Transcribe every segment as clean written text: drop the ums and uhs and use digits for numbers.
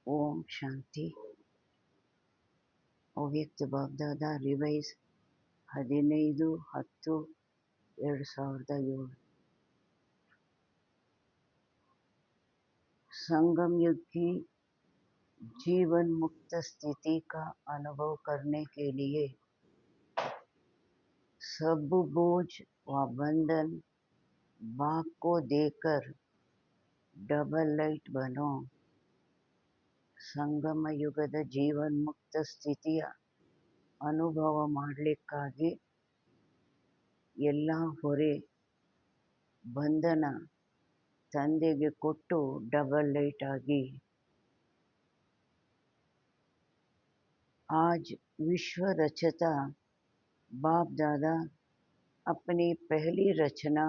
ಓಂ ಶಾಂತಿ. ಅವ್ಯಕ್ತ ಬಾಬ್ದಾದ ರಿವೈಸ್ 15-10-2007। संगम युग की जीवन मुक्त स्थिति का अनुभव करने के लिए सब बोझ व बंधन बाप को देकर डबल लाइट बनो। ಸಂಗಮ ಯುಗದ ಜೀವನ್ಮುಕ್ತ ಸ್ಥಿತಿಯ ಅನುಭವ ಮಾಡಲಿಕ್ಕಾಗಿ ಎಲ್ಲ ಹೊರೆ ಬಂಧನ ತಂದೆಗೆ ಕೊಟ್ಟು डबल लाइट आगी। आज विश्व रचता बाप दादा अपनी पहली रचना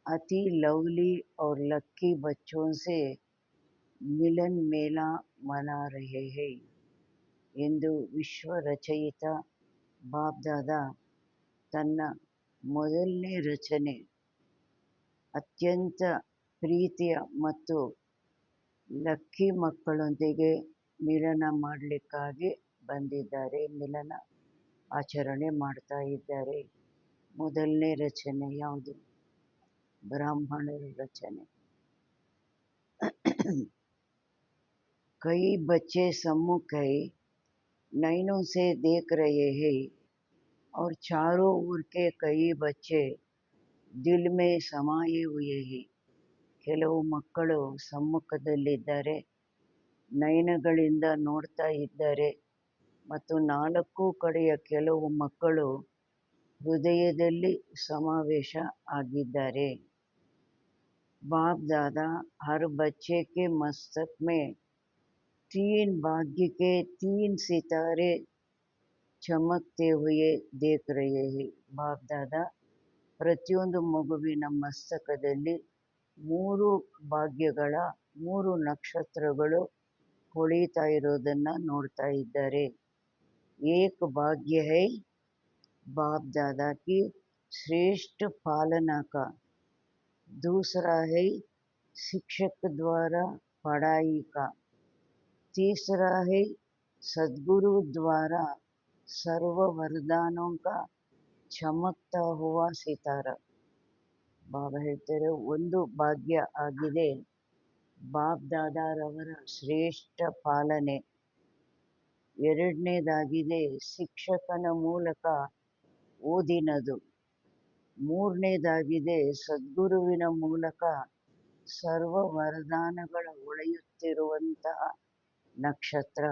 अति लवली और लक्की बच्चों से मिलन मेला मना रहे हैं। ಎಂದು ವಿಶ್ವ ರಚಯಿತ ಬಾಪ್ ದಾದಾ ತನ್ನ ಮೊದಲನೇ ರಚನೆ ಅತ್ಯಂತ ಪ್ರೀತಿಯ ಮತ್ತು ಲಕ್ಕಿ ಮಕ್ಕಳೊಂದಿಗೆ ಮಿಲನ ಮಾಡಲಿಕ್ಕಾಗಿ ಬಂದಿದ್ದಾರೆ, ಮಿಲನ ಆಚರಣೆ ಮಾಡ್ತಾ ಇದ್ದಾರೆ। ಮೊದಲನೇ ರಚನೆ ಯಾವುದು? ಬ್ರಾಹ್ಮಣರ ರಚನೆ। कई बच्चे सम्मुख है, नैनों से देख रहे हैं और चारों ओर के कई बच्चे दिल में समाये हुए हैं। ಕೆಲವು ಮಕ್ಕಳು ಸಮ್ಮುಖದಲ್ಲಿದ್ದಾರೆ, ನಯನಗಳಿಂದ ನೋಡ್ತಾ ಇದ್ದಾರೆ ಮತ್ತು ನಾಲ್ಕು ಕಡೆಯ ಕೆಲವು ಮಕ್ಕಳು ಹೃದಯದಲ್ಲಿ ಸಮಾವೇಶ ಆಗಿದ್ದಾರೆ। बाप दादा हर बच्चे के मस्तक में 3 भाग्य के 3 सितारे चमकते हुए देख रहे हैं। बाप दादा ಪ್ರತಿಯೊಂದು ಮಗುವಿನ ಮಸ್ತಕದಲ್ಲಿ 3 ಭಾಗ್ಯಗಳ 3 ನಕ್ಷತ್ರಗಳು ಹೊಳಿತಾ ಇರೋದನ್ನ ನೋಡ್ತಾ ಇದ್ದಾರೆ। एक भाग्य है बाप दादा की श्रेष्ठ पालना का, दूसरा है शिक्षक द्वारा पढ़ाई का, तीसरा है सद्गुरु द्वारा सर्व वरदानों का ಚಮಕ್ತಾ ಹುವ ಸಿತಾರ। ಬಾಬಾ ಹೇಳ್ತಾರೆ, ಒಂದು ಭಾಗ್ಯ ಆಗಿದೆ ಬಾಪ್ ದಾದಾರವರ ಶ್ರೇಷ್ಠ ಪಾಲನೆ, ಎರಡನೇದಾಗಿದೆ ಶಿಕ್ಷಕನ ಮೂಲಕ ಓದಿನದು, ಮೂರನೇದಾಗಿದೆ ಸದ್ಗುರುವಿನ ಮೂಲಕ ಸರ್ವ ವರದಾನಗಳ ಹೊಳೆಯುತ್ತಿರುವಂತಹ ನಕ್ಷತ್ರ।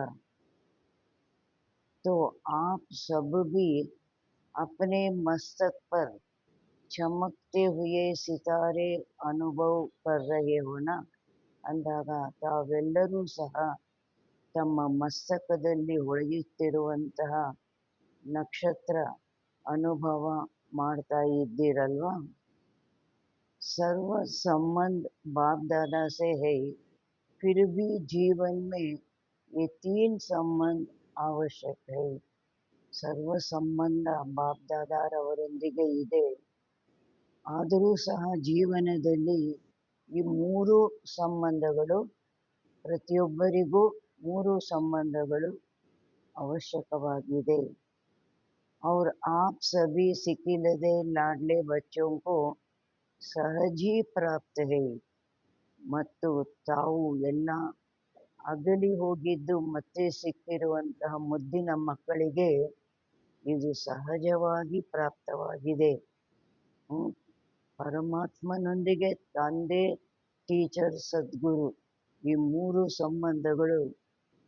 तो आप सब भी अपने मस्तक पर चमकते हुए सितारे अनुभव कर रहे हो ना ಅಂದಾಗ ತಾವೆಲ್ಲರೂ ಸಹ ತಮ್ಮ ಮಸ್ತಕದಲ್ಲಿ ಹೊಳೆಯುತ್ತಿರುವಂತಹ ನಕ್ಷತ್ರ ಅನುಭವ ಮಾಡ್ತಾ ಇದ್ದೀರಲ್ವಾ। सर्व संबंध बाप दादा से है, फिर भी जीवन में ये 3 संबंध आवश्यक है। ಸರ್ವ ಸಂಬಂಧ ಬಾಪ್ ದಾದಾರವರೊಂದಿಗೆ ಇದೆ, ಆದರೂ ಸಹ ಜೀವನದಲ್ಲಿ ಈ 3 ಸಂಬಂಧಗಳು, ಪ್ರತಿಯೊಬ್ಬರಿಗೂ 3 ಸಂಬಂಧಗಳು ಅವಶ್ಯಕವಾಗಿದೆ। और आप सभी सिकिलदे लाडले बच्चों को सहज ही प्राप्त है, ಮತ್ತು ತಾವು ಎಲ್ಲ ಅಗಲಿ ಹೋಗಿದ್ದು ಮತ್ತೆ ಸಿಕ್ಕಿರುವಂತಹ ಮುದ್ದಿನ ಮಕ್ಕಳಿಗೆ ಇದು ಸಹಜವಾಗಿ ಪ್ರಾಪ್ತವಾಗಿದೆ। ಪರಮಾತ್ಮನೊಂದಿಗೆ ತಂದೆ, ಟೀಚರ್, ಸದ್ಗುರು, ಈ 3 ಸಂಬಂಧಗಳು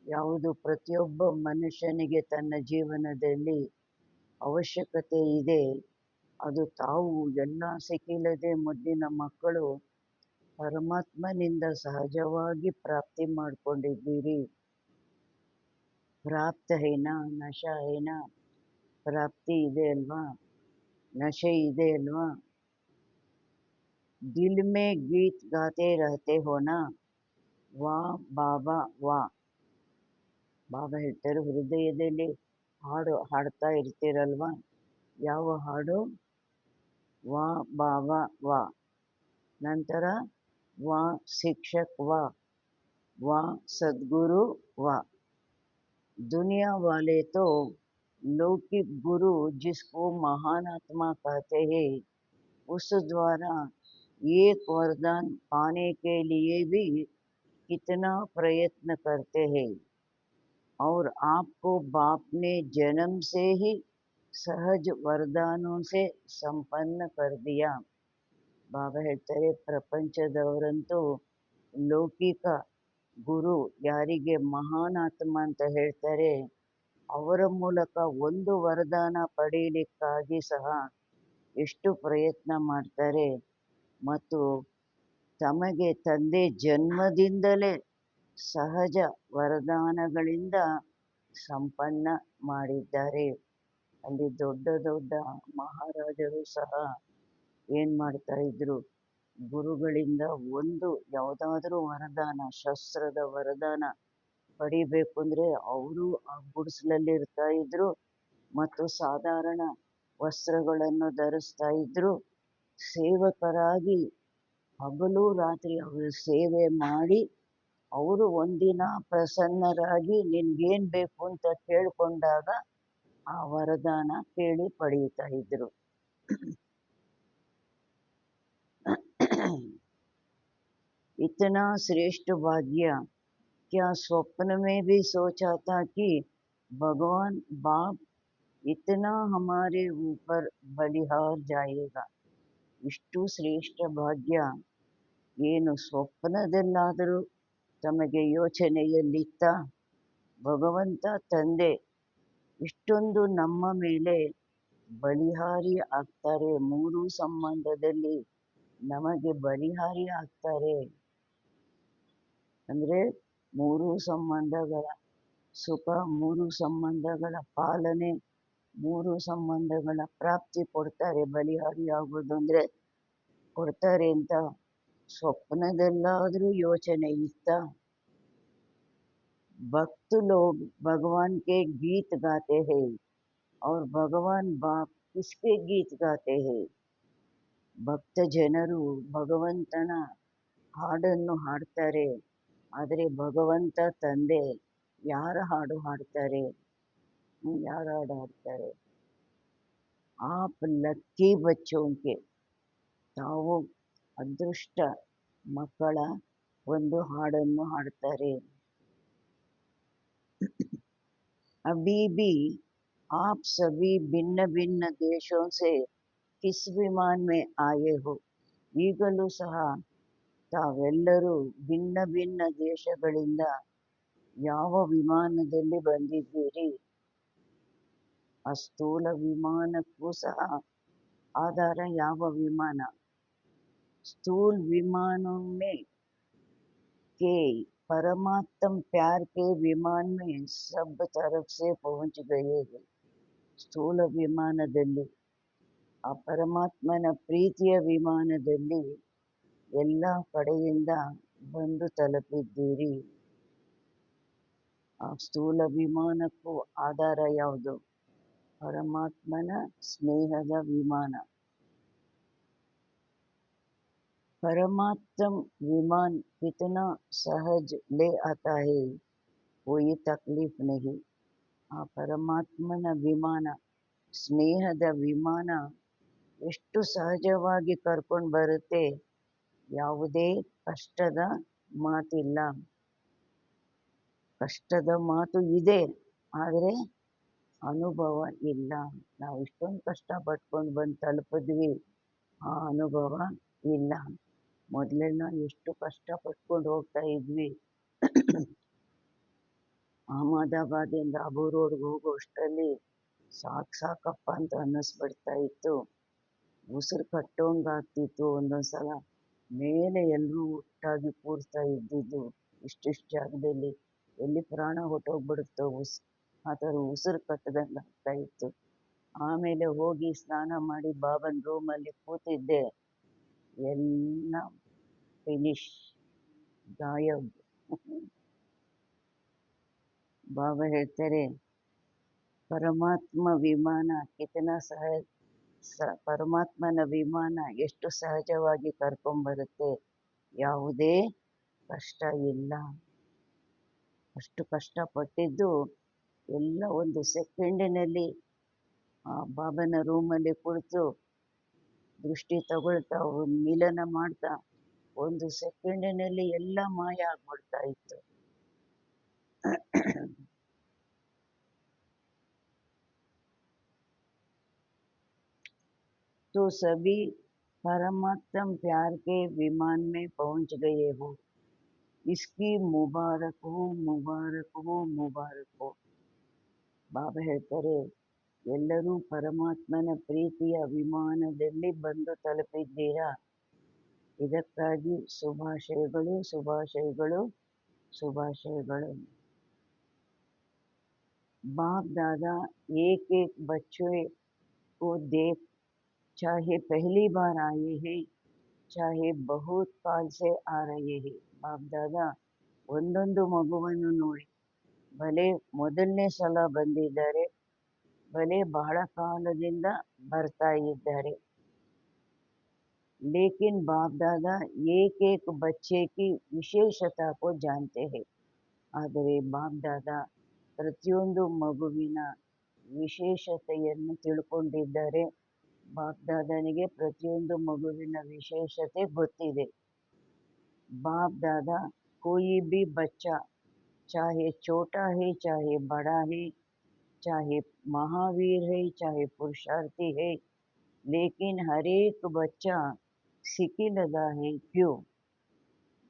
ಯಾವುದು ಪ್ರತಿಯೊಬ್ಬ ಮನುಷ್ಯನಿಗೆ ತನ್ನ ಜೀವನದಲ್ಲಿ ಅವಶ್ಯಕತೆ ಇದೆ, ಅದು ತಾವು ಎಲ್ಲ ಸಿಕ್ಕಿಲ್ಲದೆ ಮುದ್ದಿನ ಮಕ್ಕಳು ಪರಮಾತ್ಮನಿಂದ ಸಹಜವಾಗಿ ಪ್ರಾಪ್ತಿ ಮಾಡಿಕೊಂಡಿದ್ದೀರಿ। ಪ್ರಾಪ್ತ ಹೇನಾ, ನಶಾ ಹೇನಾ, ಪ್ರಾಪ್ತಿ ಇದೆ ಅಲ್ವಾ, ನಶೆ ಇದೆ ಅಲ್ವಾ। दिल में गीत गाते रहते हो ना, ವಾ ಬಾಬಾ ವಾ। ಬಾಬಾ ಹೇಳ್ತಾರೆ, ಹೃದಯದಲ್ಲಿ ಹಾಡು ಹಾಡ್ತಾ ಇರ್ತೀರಲ್ವಾ, ಯಾವ ಹಾಡು? ವಾ ಬಾಬಾ ವಾ, ನಂತರ ವಾ ಶಿಕ್ಷಕ್ ವಾ, वाह सदगुरु वाह। दुनिया वाले तो लौकिक गुरु जिसको महान आत्मा कहते हैं, उस द्वारा एक वरदान पाने के लिए भी कितना प्रयत्न करते हैं, और आपको बाप ने जन्म से ही सहज वरदानों से संपन्न कर दिया। ಬಾಬಾ ಹೇಳ್ತಾರೆ, ಪ್ರಪಂಚದವರಂತೂ ಲೌಕಿಕ ಗುರು ಯಾರಿಗೆ ಮಹಾನ್ ಆತ್ಮ ಅಂತ ಹೇಳ್ತಾರೆ, ಅವರ ಮೂಲಕ ಒಂದು ವರದಾನ ಪಡೆಯಲಿಕ್ಕಾಗಿ ಸಹ ಎಷ್ಟು ಪ್ರಯತ್ನ ಮಾಡ್ತಾರೆ, ಮತ್ತು ತಮಗೆ ತಂದೆ ಜನ್ಮದಿಂದಲೇ ಸಹಜ ವರದಾನಗಳಿಂದ ಸಂಪನ್ನ ಮಾಡಿದ್ದಾರೆ. ಅಲ್ಲಿ ದೊಡ್ಡ ದೊಡ್ಡ ಮಹಾರಾಜರು ಸಹ ಏನು ಮಾಡ್ತಾ ಇದ್ರು, ಗುರುಗಳಿಂದ ಒಂದು ಯಾವುದಾದ್ರೂ ವರದಾನ, ಶಸ್ತ್ರದ ವರದಾನ ಪಡಿಬೇಕು ಅಂದರೆ ಅವರು ಆ ಗುಡಿಸಲಲ್ಲಿ ಇರ್ತಾ ಇದ್ರು ಮತ್ತು ಸಾಧಾರಣ ವಸ್ತ್ರಗಳನ್ನು ಧರಿಸ್ತಾ ಇದ್ರು. ಸೇವಕರಾಗಿ ಹಗಲು ರಾತ್ರಿ ಅವರು ಸೇವೆ ಮಾಡಿ ಅವರು ಒಂದಿನ ಪ್ರಸನ್ನರಾಗಿ ನಿನ್ಗೇನು ಬೇಕು ಅಂತ ಕೇಳಿಕೊಂಡಾಗ ಆ ವರದಾನ ಕೇಳಿ ಪಡೆಯುತ್ತಾ ಇದ್ರು. इतना श्रेष्ठ भाग्य क्या स्वप्न में भी सोचा था कि भगवान बाप इतना हमारे ऊपर बलिहार जाएगा. ಇಷ್ಟು ಶ್ರೇಷ್ಠ ಭಾಗ್ಯ ಏನು ಸ್ವಪ್ನದಲ್ಲಾದರೂ ತಮಗೆ ಯೋಚನೆಯಲ್ಲಿತ್ತ? ಭಗವಂತ ತಂದೆ ಇಷ್ಟೊಂದು ನಮ್ಮ ಮೇಲೆ ಬಲಿಹಾರಿ ಆಗ್ತಾರೆ, ಮೂರು ಸಂಬಂಧದಲ್ಲಿ ನಮಗೆ ಬಲಿಹಾರಿ ಆಗ್ತಾರೆ ಅಂದರೆ ಮೂರು ಸಂಬಂಧಗಳ ಸುಖ, ಮೂರು ಸಂಬಂಧಗಳ ಪಾಲನೆ, ಮೂರು ಸಂಬಂಧಗಳ ಪ್ರಾಪ್ತಿ ಕೊಡ್ತಾರೆ. ಬಲಿಹಾರಿ ಆಗೋದು ಅಂದರೆ ಕೊಡ್ತಾರೆ ಅಂತ ಸ್ವಪ್ನದಲ್ಲಾದರೂ ಯೋಚನೆ ಇತ್ತ? भक्त लोग भगवान के गीत गाते हैं, और भगवान बाप किसके गीत गाते हैं? ಭಕ್ತ ಜನರು ಭಗವಂತನ ಹಾಡನ್ನು ಹಾಡ್ತಾರೆ, ಆದರೆ ಭಗವಂತ ತಂದೆ ಯಾರ ಹಾಡು ಹಾಡ್ತಾರೆ? ಯಾರ ಹಾಡು ಹಾಡ್ತಾರೆ? ಆಪ್ ಲಕ್ಕಿ ಬಚ್ಚೋಂಕೆ, ತಾವು ಅದೃಷ್ಟ ಮಕ್ಕಳ ಒಂದು ಹಾಡನ್ನು ಹಾಡ್ತಾರೆ. अभी भी आप सभी भिन्न भिन्न देशों से किस विमान में आए हो? ಈಗಲೂ ಸಹ ತಾವೆಲ್ಲರೂ ಭಿನ್ನ ಭಿನ್ನ ದೇಶಗಳಿಂದ ಯಾವ ವಿಮಾನದಲ್ಲಿ ಬಂದಿದ್ದೀರಿ? ಆ ಸ್ಥೂಲ ವಿಮಾನಕ್ಕೂ ಸಹ ಆಧಾರ ಯಾವ ವಿಮಾನ? ಸ್ಥೂल विमानों में के परमात्म प्यार के विमान में सब तरफ से पहुंच गए हैं. ಸ್ಥೂಲ ವಿಮಾನದಲ್ಲಿ, ಆ ಪರಮಾತ್ಮನ ಪ್ರೀತಿಯ ವಿಮಾನದಲ್ಲಿ ಎಲ್ಲ ಕಡೆಯಿಂದ ಬಂದು ತಲುಪಿದ್ದೀರಿ. ಆ ಸ್ಥೂಲ ವಿಮಾನಕ್ಕೂ ಆಧಾರ ಯಾವುದು? ಪರಮಾತ್ಮನ ಸ್ನೇಹದ ವಿಮಾನ. परमात्म विमान कितना सहज ले आता है, कोई तकलीफ नहीं. ಆ ಪರಮಾತ್ಮನ ವಿಮಾನ, ಸ್ನೇಹದ ವಿಮಾನ ಎಷ್ಟು ಸಹಜವಾಗಿ ಕರ್ಕೊಂಡು ಬರುತ್ತೆ, ಯಾವುದೇ ಕಷ್ಟದ ಮಾತಿಲ್ಲ. ಕಷ್ಟದ ಮಾತು ಇದೆ, ಆದರೆ ಅನುಭವ ಇಲ್ಲ. ನಾವು ಇಷ್ಟೊಂದು ಕಷ್ಟ ಪಟ್ಕೊಂಡು ಬಂದು ತಲುಪಿದ್ವಿ, ಆ ಅನುಭವ ಇಲ್ಲ. ಮೊದಲೆಲ್ಲ ಎಷ್ಟು ಕಷ್ಟ ಪಟ್ಕೊಂಡು ಹೋಗ್ತಾ ಇದ್ವಿ. ಅಹಮದಾಬಾದಿಂದ ಅಬು ರೋಡ್ಗೆ ಹೋಗೋ ಅಷ್ಟರಲ್ಲಿ ಸಾಕಪ್ಪ ಅಂತ ಅನ್ನಿಸ್ಬಿಡ್ತಾ ಇತ್ತು. ಉಸಿರು ಕಟ್ಟೋಂಗಾಗ್ತಿತ್ತು. ಒಂದೊಂದು ಸಲ ಮೇಲೆ ಎಲ್ಲರೂ ಒಟ್ಟಾಗಿ ಕೂರ್ತಾ ಇದ್ದಿದ್ದು ಇಷ್ಟಿಷ್ಟು ಜಾಗದಲ್ಲಿ, ಎಲ್ಲಿ ಪ್ರಾಣ ಹೊಟ್ಟೋಗ್ಬಿಡುತ್ತೋ ಆ ಥರ ಉಸಿರು ಕಟ್ಟದಂಗೆ ಆಗ್ತಾ ಇತ್ತು. ಆಮೇಲೆ ಹೋಗಿ ಸ್ನಾನ ಮಾಡಿ ಬಾಬನ್ ರೂಮಲ್ಲಿ ಕೂತಿದ್ದೆ, ಎಲ್ಲ ಫಿನಿಶ್, ಗಾಯಬ್. ಬಾಬಾ ಹೇಳ್ತಾರೆ, ಪರಮಾತ್ಮ ವಿಮಾನ ಕಿತನ ಪರಮಾತ್ಮನ ವಿಮಾನ ಎಷ್ಟು ಸಹಜವಾಗಿ ಕರ್ಕೊಂಬರುತ್ತೆ, ಯಾವುದೇ ಕಷ್ಟ ಇಲ್ಲ. ಅಷ್ಟು ಕಷ್ಟಪಟ್ಟಿದ್ದು ಎಲ್ಲ ಒಂದು ಸೆಕೆಂಡಿನಲ್ಲಿ ಆ ಬಾಬನ ರೂಮಲ್ಲಿ ಕುಳಿತು ದೃಷ್ಟಿ ತಗೊಳ್ತಾ ಮಿಲನ ಮಾಡ್ತಾ ಒಂದು ಸೆಕೆಂಡಿನಲ್ಲಿ ಎಲ್ಲ ಮಾಯ ಆಗ್ಬಿಡ್ತಾ ಇತ್ತು. तो सभी परमात्म प्यार के विमान में पहुंच गए हो, इसकी मुबारक हो, मुबारक हो, मुबारक हो. ಬಾಬಾ ಹೇಳ್ತಾರೆ, ಎಲ್ಲರೂ ಪರಮಾತ್ಮನ ಪ್ರೀತಿಯ ವಿಮಾನದಲ್ಲಿ ಬಂದು ತಲುಪಿದ್ದೀರಾ, ಇದಕ್ಕಾಗಿ ಶುಭಾಶಯಗಳು, ಶುಭಾಶಯಗಳು, ಶುಭಾಶಯಗಳು. बाप दादा एक एक बच्चे को देख, चाहे पहली बार आए हैं, चाहे बहुत काल से आ रहे हैं. बाप दादा ಒಂದೊಂದು ಮಗುವನ್ನು ನೋಡಿ, ಭಲೆ ಮೊದಲನೇ ಸಲ ಬಂದಿದ್ದಾರೆ, ಭಲೆ ಬಹಳ ಕಾಲದಿಂದ ಬರ್ತಾ ಇದ್ದಾರೆ. लेकिन बाप दादा एक एक बच्चे की विशेषता को जानते हैं. ಆದರೆ ಬಾಪ್ ದಾದಾ ಪ್ರತಿಯೊಂದು ಮಗುವಿನ ವಿಶೇಷತೆಯನ್ನು ತಿಳ್ಕೊಂಡಿದ್ದಾರೆ. ಬಾಪ್ ದಾದಾನಿಗೆ ಪ್ರತಿಯೊಂದು ಮಗುವಿನ ವಿಶೇಷತೆ ಗೊತ್ತಿದೆ. ಬಾಪ್ ದಾದಾ कोई भी बच्चा चाहे छोटा है, चाहे बड़ा है, चाहे महावीर है, चाहे पुरुषार्थी है, लेकिन हर एक बच्चा ಸಿಕ್ಕಿಲ್ಲದ है. क्यों?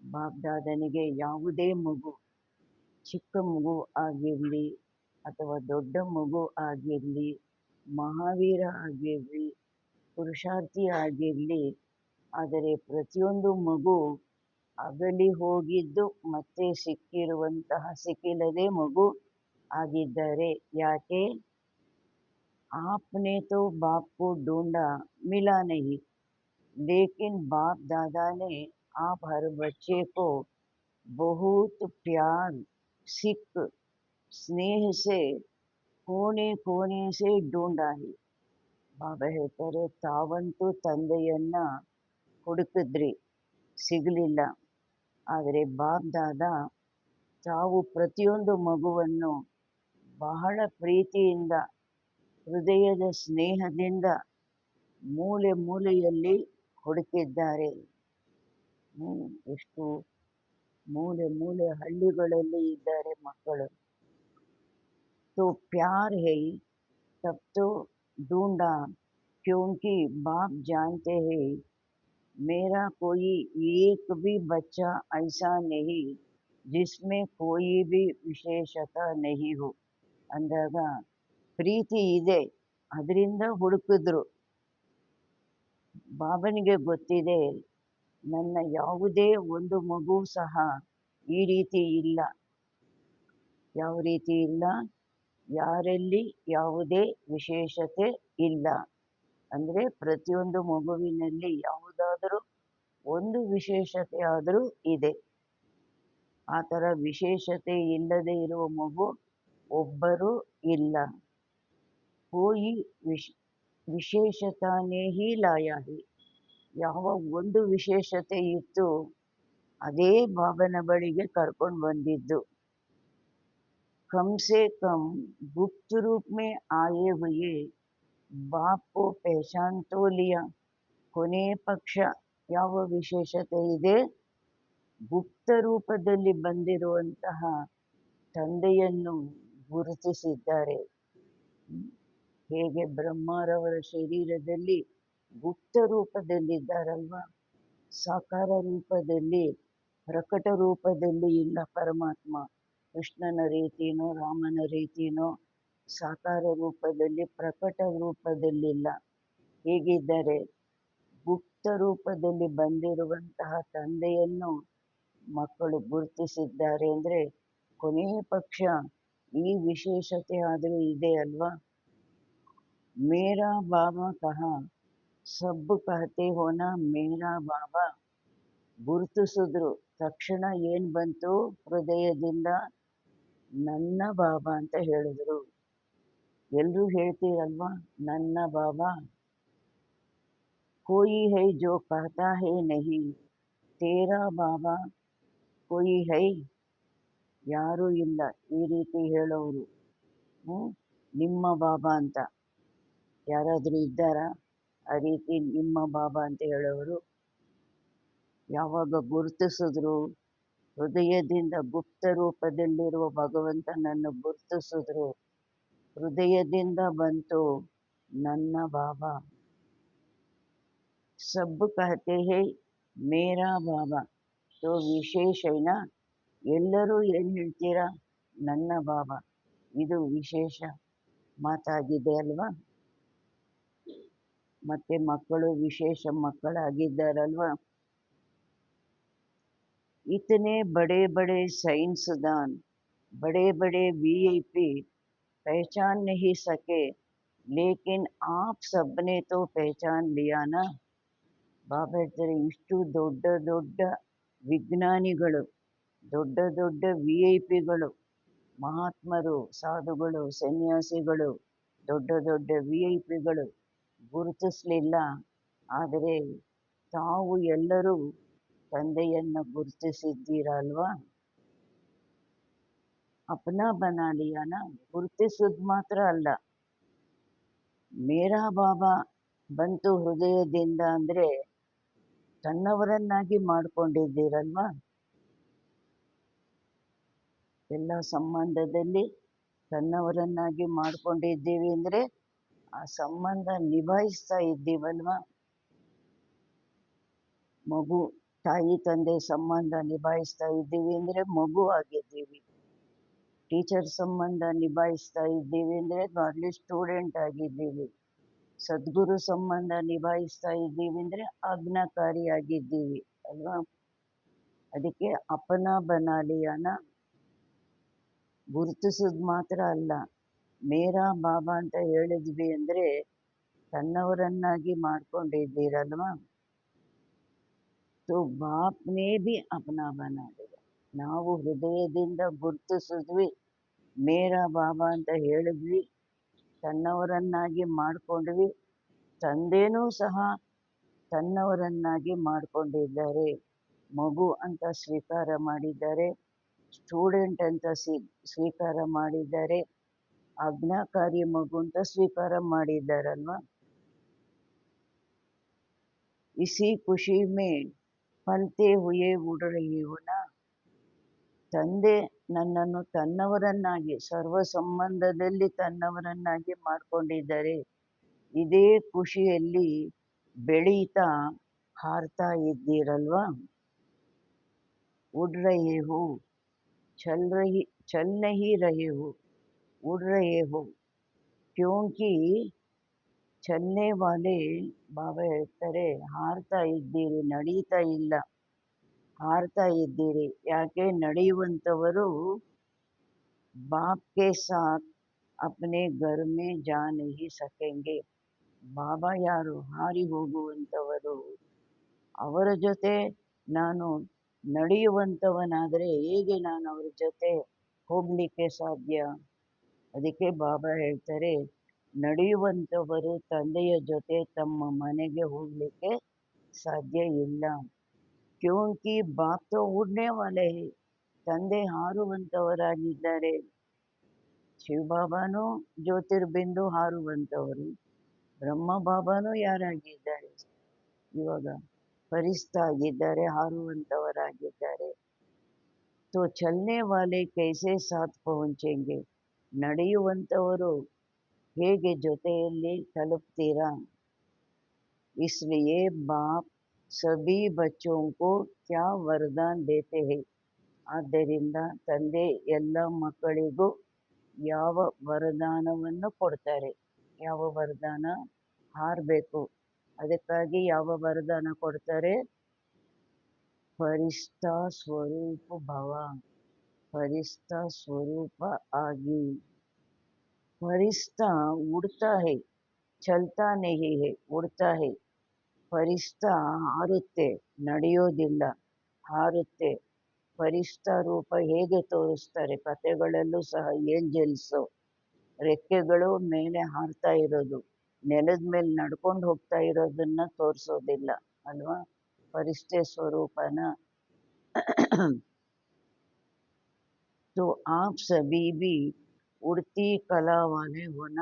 ಬಾಪ್ ದಾದನಿಗೆ ಯಾವುದೇ ಮಗು, ಚಿಕ್ಕ ಮಗು ಆಗಿರಲಿ ಅಥವಾ ದೊಡ್ಡ ಮಗು ಆಗಿರಲಿ, ಮಹಾವೀರ ಆಗಿರಲಿ, ಪುರುಷಾರ್ಥಿ ಆಗಿರಲಿ, ಆದರೆ ಪ್ರತಿಯೊಂದು ಮಗು ಅಗಲಿ ಹೋಗಿದ್ದು ಮತ್ತೆ ಸಿಕ್ಕಿರುವಂತಹ ಸಿಕ್ಕಿಲ್ಲದೆ ಮಗು ಆಗಿದ್ದಾರೆ. ಯಾಕೆ? आपने तो बाप को ढूंढा, मिला नहीं, लेकिन बाप दादा ने आप हर बच्चे को बहुत प्यार, सिख, स्नेह से कोने कोने से ढूंढा है. ಬಾಬಾ ಹೇಳ್ತಾರೆ, ತಾವಂತೂ ತಂದೆಯನ್ನ ಹುಡುಕಿದ್ರಿ, ಸಿಗಲಿಲ್ಲ, ಆದರೆ ಬಾಪ್ ದಾದಾ ತಾವು ಪ್ರತಿಯೊಂದು ಮಗುವನ್ನು ಬಹಳ ಪ್ರೀತಿಯಿಂದ, ಹೃದಯದ ಸ್ನೇಹದಿಂದ ಮೂಲೆ ಮೂಲೆಯಲ್ಲಿ ಹುಡುಕಿದ್ದಾರೆ. ಎಷ್ಟು ಮೂಲೆ ಮೂಲೆ ಹಳ್ಳಿಗಳಲ್ಲಿ ಇದ್ದಾರೆ ಮಕ್ಕಳು. तो प्यार है तब तो ढूंढा, क्योंकि बाप जानते हैं मेरा कोई एक भी बच्चा ऐसा नहीं जिसमें कोई भी ವಿಶೇಷತಾ नहीं हो. ಅಂದಾಗ ಪ್ರೀತಿ ಇದೆ, ಅದರಿಂದ ಹುಡುಕಿದ್ರು. ಬಾಬನಿಗೆ ಗೊತ್ತಿದೆ, ನನ್ನ ಯಾವುದೇ ಒಂದು ಮಗು ಸಹ ಈ ರೀತಿ ಇಲ್ಲ. ಯಾವ ರೀತಿ ಇಲ್ಲ? ಯಾರಲ್ಲಿ ಯಾವುದೇ ವಿಶೇಷತೆ ಇಲ್ಲ. ಅಂದರೆ ಪ್ರತಿಯೊಂದು ಮಗುವಿನಲ್ಲಿ ಯಾವುದಾದರೂ ಒಂದು ವಿಶೇಷತೆ ಆದರೂ ಇದೆ. ಆ ಥರ ವಿಶೇಷತೆ ಇಲ್ಲದೆ ಇರುವ ಮಗು ಒಬ್ಬರೂ ಇಲ್ಲ. ಕೋಯಿ ವಿಶೇಷತಾನೇ ಹಿ ಲಾಯಾ ಹಿ. ಯಾವ ಒಂದು ವಿಶೇಷತೆ ಇತ್ತು ಅದೇ ಬಾಬನ ಬಳಿಗೆ ಕರ್ಕೊಂಡು ಬಂದಿದ್ದು. कम से कम गुप्त रूप में आए हुए बाप को पहचान तो लिया. ಕೊನೆ ಪಕ್ಷ ಯಾವ ವಿಶೇಷತೆ ಇದೆ? ಗುಪ್ತ ರೂಪದಲ್ಲಿ ಬಂದಿರುವಂತಹ ತಂದೆಯನ್ನು ಗುರುತಿಸಿದ್ದಾರೆ. ಹೇಗೆ ಬ್ರಹ್ಮರವರ ಶರೀರದಲ್ಲಿ ಗುಪ್ತ ರೂಪದಲ್ಲಿದ್ದಾರಲ್ವ, ಸಾಕಾರ ರೂಪದಲ್ಲಿ, ಪ್ರಕಟ ರೂಪದಲ್ಲಿ ಇಲ್ಲ ಪರಮಾತ್ಮ. ಕೃಷ್ಣನ ರೀತಿನೋ ರಾಮನ ರೀತಿನೋ ಸಾಕಾರ ರೂಪದಲ್ಲಿ, ಪ್ರಕಟ ರೂಪದಲ್ಲಿಲ್ಲ. ಹೇಗಿದ್ದಾರೆ? ಗುಪ್ತ ರೂಪದಲ್ಲಿ ಬಂದಿರುವಂತಹ ತಂದೆಯನ್ನು ಮಕ್ಕಳು ಗುರುತಿಸಿದ್ದಾರೆ. ಅಂದರೆ ಕೊನೆಯ ಪಕ್ಷ ಈ ವಿಶೇಷತೆ ಆದರೂ ಇದೆ ಅಲ್ವಾ. ಮೇರಾ ಬಾಬಾ ಕಹಾ, ಸಬ್ ಕಹತೆ ಹೋನಾ ಮೇರಾ ಬಾಬಾ. ಗುರುತಿಸಿದ್ರು ತಕ್ಷಣ ಏನು ಬಂತು ಹೃದಯದಿಂದ? ನನ್ನ ಬಾಬಾ ಅಂತ ಹೇಳಿದ್ರು. ಎಲ್ಲರೂ ಹೇಳ್ತೀರಲ್ವಾ, ನನ್ನ ಬಾಬಾ. कोई है जो कहता है नहीं तेरा बाबा कोई है. ಯಾರೂ ಇಲ್ಲ ಈ ರೀತಿ ಹೇಳೋರು. ನಿಮ್ಮ ಬಾಬಾ ಅಂತ ಯಾರಾದರೂ ಇದ್ದಾರಾ? ಆ ರೀತಿ ನಿಮ್ಮ ಬಾಬಾ ಅಂತ ಹೇಳೋರು? ಯಾವಾಗ ಗುರುತಿಸಿದ್ರು, ಹೃದಯದಿಂದ ಗುಪ್ತ ರೂಪದಲ್ಲಿರುವ ಭಗವಂತನನ್ನು ಗುರುತಿಸಿದ್ರು, ಹೃದಯದಿಂದ ಬಂತು ನನ್ನ ಬಾಬಾ. सब कहते हैं मेरा ಬಾಬಾ तो ವಿಶೇಷ ಏನಾ? ಎಲ್ಲರೂ ಏನು ಹೇಳ್ತೀರಾ? ನನ್ನ ಬಾಬಾ. ಇದು ವಿಶೇಷ ಮಾತಾಗಿದೆ ಅಲ್ವಾ? ಮತ್ತೆ ಮಕ್ಕಳು ವಿಶೇಷ ಮಕ್ಕಳಾಗಿದ್ದಾರಲ್ವಾ? इतने बड़े बड़े साइंसदान, बड़े बड़े वीआईपी पहचान नहीं सके, लेकिन आप सबने तो पहचान लिया ना. ಬಾಬಾ ಹೇಳ್ತಾರೆ, ಇಷ್ಟು ದೊಡ್ಡ ದೊಡ್ಡ ವಿಜ್ಞಾನಿಗಳು, ದೊಡ್ಡ ದೊಡ್ಡ ವಿಐಪಿಗಳು, ಮಹಾತ್ಮರು, ಸಾಧುಗಳು, ಸನ್ಯಾಸಿಗಳು, ದೊಡ್ಡ ದೊಡ್ಡ ವಿಐಪಿಗಳು ಗುರುತಿಸಲಿಲ್ಲ. ಆದರೆ ತಾವು ಎಲ್ಲರೂ ತಂದೆಯನ್ನು ಗುರುತಿಸಿದ್ದೀರಲ್ವಾ? ಅಪ್ನಾ ಬನಾ ಲಿಯಾನ. ಗುರುತಿಸೋದು ಮಾತ್ರ ಅಲ್ಲ, ಮೇರಾ ಬಾಬಾ ಬಂತು ಹೃದಯದಿಂದ ಅಂದರೆ ತನ್ನವರನ್ನಾಗಿ ಮಾಡಿಕೊಂಡಿದ್ದೀರಲ್ವಾ? ಎಲ್ಲ ಸಂಬಂಧದಲ್ಲಿ ತನ್ನವರನ್ನಾಗಿ ಮಾಡಿಕೊಂಡಿದ್ದೀವಿ ಅಂದರೆ ಆ ಸಂಬಂಧ ನಿಭಾಯಿಸ್ತಾ ಇದ್ದೀವಲ್ವಾ? ಮಗು, ತಾಯಿ ತಂದೆ ಸಂಬಂಧ ನಿಭಾಯಿಸ್ತಾ ಇದ್ದೀವಿ ಅಂದರೆ ಮಗು ಆಗಿದ್ದೀವಿ. ಟೀಚರ್ ಸಂಬಂಧ ನಿಭಾಯಿಸ್ತಾ ಇದ್ದೀವಿ ಅಂದರೆ ಗಾಡ್ಲಿ ಸ್ಟೂಡೆಂಟ್ ಆಗಿದ್ದೀವಿ. ಸದ್ಗುರು ಸಂಬಂಧ ನಿಭಾಯಿಸ್ತಾ ಇದ್ದೀವಿ ಅಂದರೆ ಆಜ್ಞಾಕಾರಿಯಾಗಿದ್ದೀವಿ ಅಲ್ವಾ? ಅದಕ್ಕೆ ಅಪನ ಬನಾಲಿಯಾನ ಗುರುತಿಸೋದು ಮಾತ್ರ ಅಲ್ಲ, ಮೇರಾ ಬಾಬಾ ಅಂತ ಹೇಳಿದ್ವಿ ಅಂದರೆ ತನ್ನವರನ್ನಾಗಿ ಮಾಡ್ಕೊಂಡಿದ್ದೀರಲ್ವಾ? तो बाप ने भी अपना बना लिया. ನಾವು ಹೃದಯದಿಂದ ಗುರುತಿಸಿದ್ವಿ, ಮೇರಾ ಬಾಬಾ ಅಂತ ಹೇಳಿದ್ವಿ, ತನ್ನವರನ್ನಾಗಿ ಮಾಡಿಕೊಂಡ್ವಿ. ತಂದೆನೂ ಸಹ ತನ್ನವರನ್ನಾಗಿ ಮಾಡಿಕೊಂಡಿದ್ದಾರೆ. ಮಗು ಅಂತ ಸ್ವೀಕಾರ ಮಾಡಿದ್ದಾರೆ, ಸ್ಟೂಡೆಂಟ್ ಅಂತ ಸ್ವೀಕಾರ ಮಾಡಿದ್ದಾರೆ, ಆಜ್ಞಾಕಾರಿ ಮಗು ಅಂತ ಸ್ವೀಕಾರ ಮಾಡಿದ್ದಾರಲ್ವಾ? ಇಸಿ ಖುಷಿ ಮೇ ಪಲ್ತೆ ಹುಯೇ ಉಡ್ ರಹಿ ಹೋ ನಾ. ತಂದೆ ನನ್ನನ್ನು ತನ್ನವರನ್ನಾಗಿ, ಸರ್ವ ಸಂಬಂಧದಲ್ಲಿ ತನ್ನವರನ್ನಾಗಿ ಮಾಡಿಕೊಂಡಿದ್ದಾರೆ. ಇದೇ ಖುಷಿಯಲ್ಲಿ ಬೆಳೀತಾ ಹಾರ್ತಾ ಇದ್ದೀರಲ್ವಾ? ಉಡ್ ರಹೆ ಹೋ, ಚಲ್ ನಹಿ ರಹೆ ಹೋ, ಉಡ್ ರಹೆ ಹೋ. ಕ್ಯೋಂಕಿ ಚಲ್ನೆ ವಾಲೆ, ಬಾಬಾ ಹೇಳ್ತಾರೆ, ಹಾರ್ತಾ ಇದ್ದೀರಿ, ನಡೀತಾ ಇಲ್ಲ, ಹಾರ್ತಾ ಇದ್ದೀರಿ. ಯಾಕೆ? ನಡೆಯುವಂಥವರು ಬಾಪ್ ಕೆ ಸಾಥ್ ಅಪ್ನೆ ಘರ್ ಮೇ ಜಾ ನಹಿ ಸಕೆಂಗೆ. ಬಾಬಾ ಯಾರು? ಹಾರಿ ಹೋಗುವಂಥವರು. ಅವರ ಜೊತೆ ನಾನು ನಡೆಯುವಂಥವನಾದರೆ ಹೇಗೆ ನಾನು ಅವ್ರ ಜೊತೆ ಹೋಗಲಿಕ್ಕೆ ಸಾಧ್ಯ? ಅದಕ್ಕೆ ಬಾಬಾ ಹೇಳ್ತಾರೆ, ನಡೆಯುವಂಥವರು ತಂದೆಯ ಜೊತೆ ತಮ್ಮ ಮನೆಗೆ ಹೋಗಲಿಕ್ಕೆ ಸಾಧ್ಯ ಇಲ್ಲ. ಕ್ಯೋಂಕಿ ಬಾಪ್ ತೋ ಉಡ್ನೆ ವಾಲೆ ಹೈ, ತಂದೆ ಹಾರುವಂಥವರಾಗಿದ್ದಾರೆ. ಶಿವಬಾಬಾನೂ ಜ್ಯೋತಿರ್ಬಿಂದು ಹಾರುವಂಥವರು, ಬ್ರಹ್ಮ ಬಾಬಾನೂ ಯಾರಾಗಿದ್ದಾರೆ ಇವಾಗ? ಫರಿಸ್ತಾ ಆಗಿದ್ದಾರೆ, ಹಾರುವಂಥವರಾಗಿದ್ದಾರೆ. ತೋ ಚಲ್ನೆ ವಾಲೆ ಕೈಸೆ ಸಾಥ್ ಪಹುಂಚೆಂಗೆ. ನಡೆಯುವಂಥವರು ಹೇಗೆ ಜೊತೆಯಲ್ಲಿ ತಲುಪ್ತೀರಾ? इसलिए बाप सभी बच्चों को क्या वरदान देते हैं. ಆದ್ದರಿಂದ ತಂದೆ ಎಲ್ಲ ಮಕ್ಕಳಿಗೂ ಯಾವ ವರದಾನವನ್ನು ಕೊಡ್ತಾರೆ? ಯಾವ ವರದಾನ? ಹಾರಬೇಕು. ಅದಕ್ಕಾಗಿ ಯಾವ ವರದಾನ ಕೊಡ್ತಾರೆ? ಫರಿಷ್ಠಾ ಸ್ವರೂಪ ಭವ, ಫರಿಷ್ಠಾ ಸ್ವರೂಪ ಆಗಿ. ಫರಿಷ್ಠಾ ಉಡ್ತಾ ಹೈ, ಚಲ್ತಾ ನಹಿ ಹೈ, ಉಡ್ತಾ ಹೈ. ಫರಿಷ್ಠಾ ಹಾರುತ್ತೆ, ನಡೆಯೋದಿಲ್ಲ, ಹಾರುತ್ತೆ. ಫರಿಷ್ಠಾ ರೂಪ ಹೇಗೆ ತೋರಿಸ್ತಾರೆ? ಕಥೆಗಳಲ್ಲೂ ಸಹ ಏಂಜಲ್ಸು ರೆಕ್ಕೆಗಳು ಮೇಲೆ ಹಾರ್ತಾ ಇರೋದು, ನೆಲದ ಮೇಲೆ ನಡ್ಕೊಂಡು ಹೋಗ್ತಾ ಇರೋದನ್ನ ತೋರಿಸೋದಿಲ್ಲ ಅಲ್ವಾ? ಫರಿಷ್ಠೆ ಸ್ವರೂಪನ तो आप सभी भी ಉಡ್ತಿ ಕಲಾ ವಾಲೆ ಹೋನ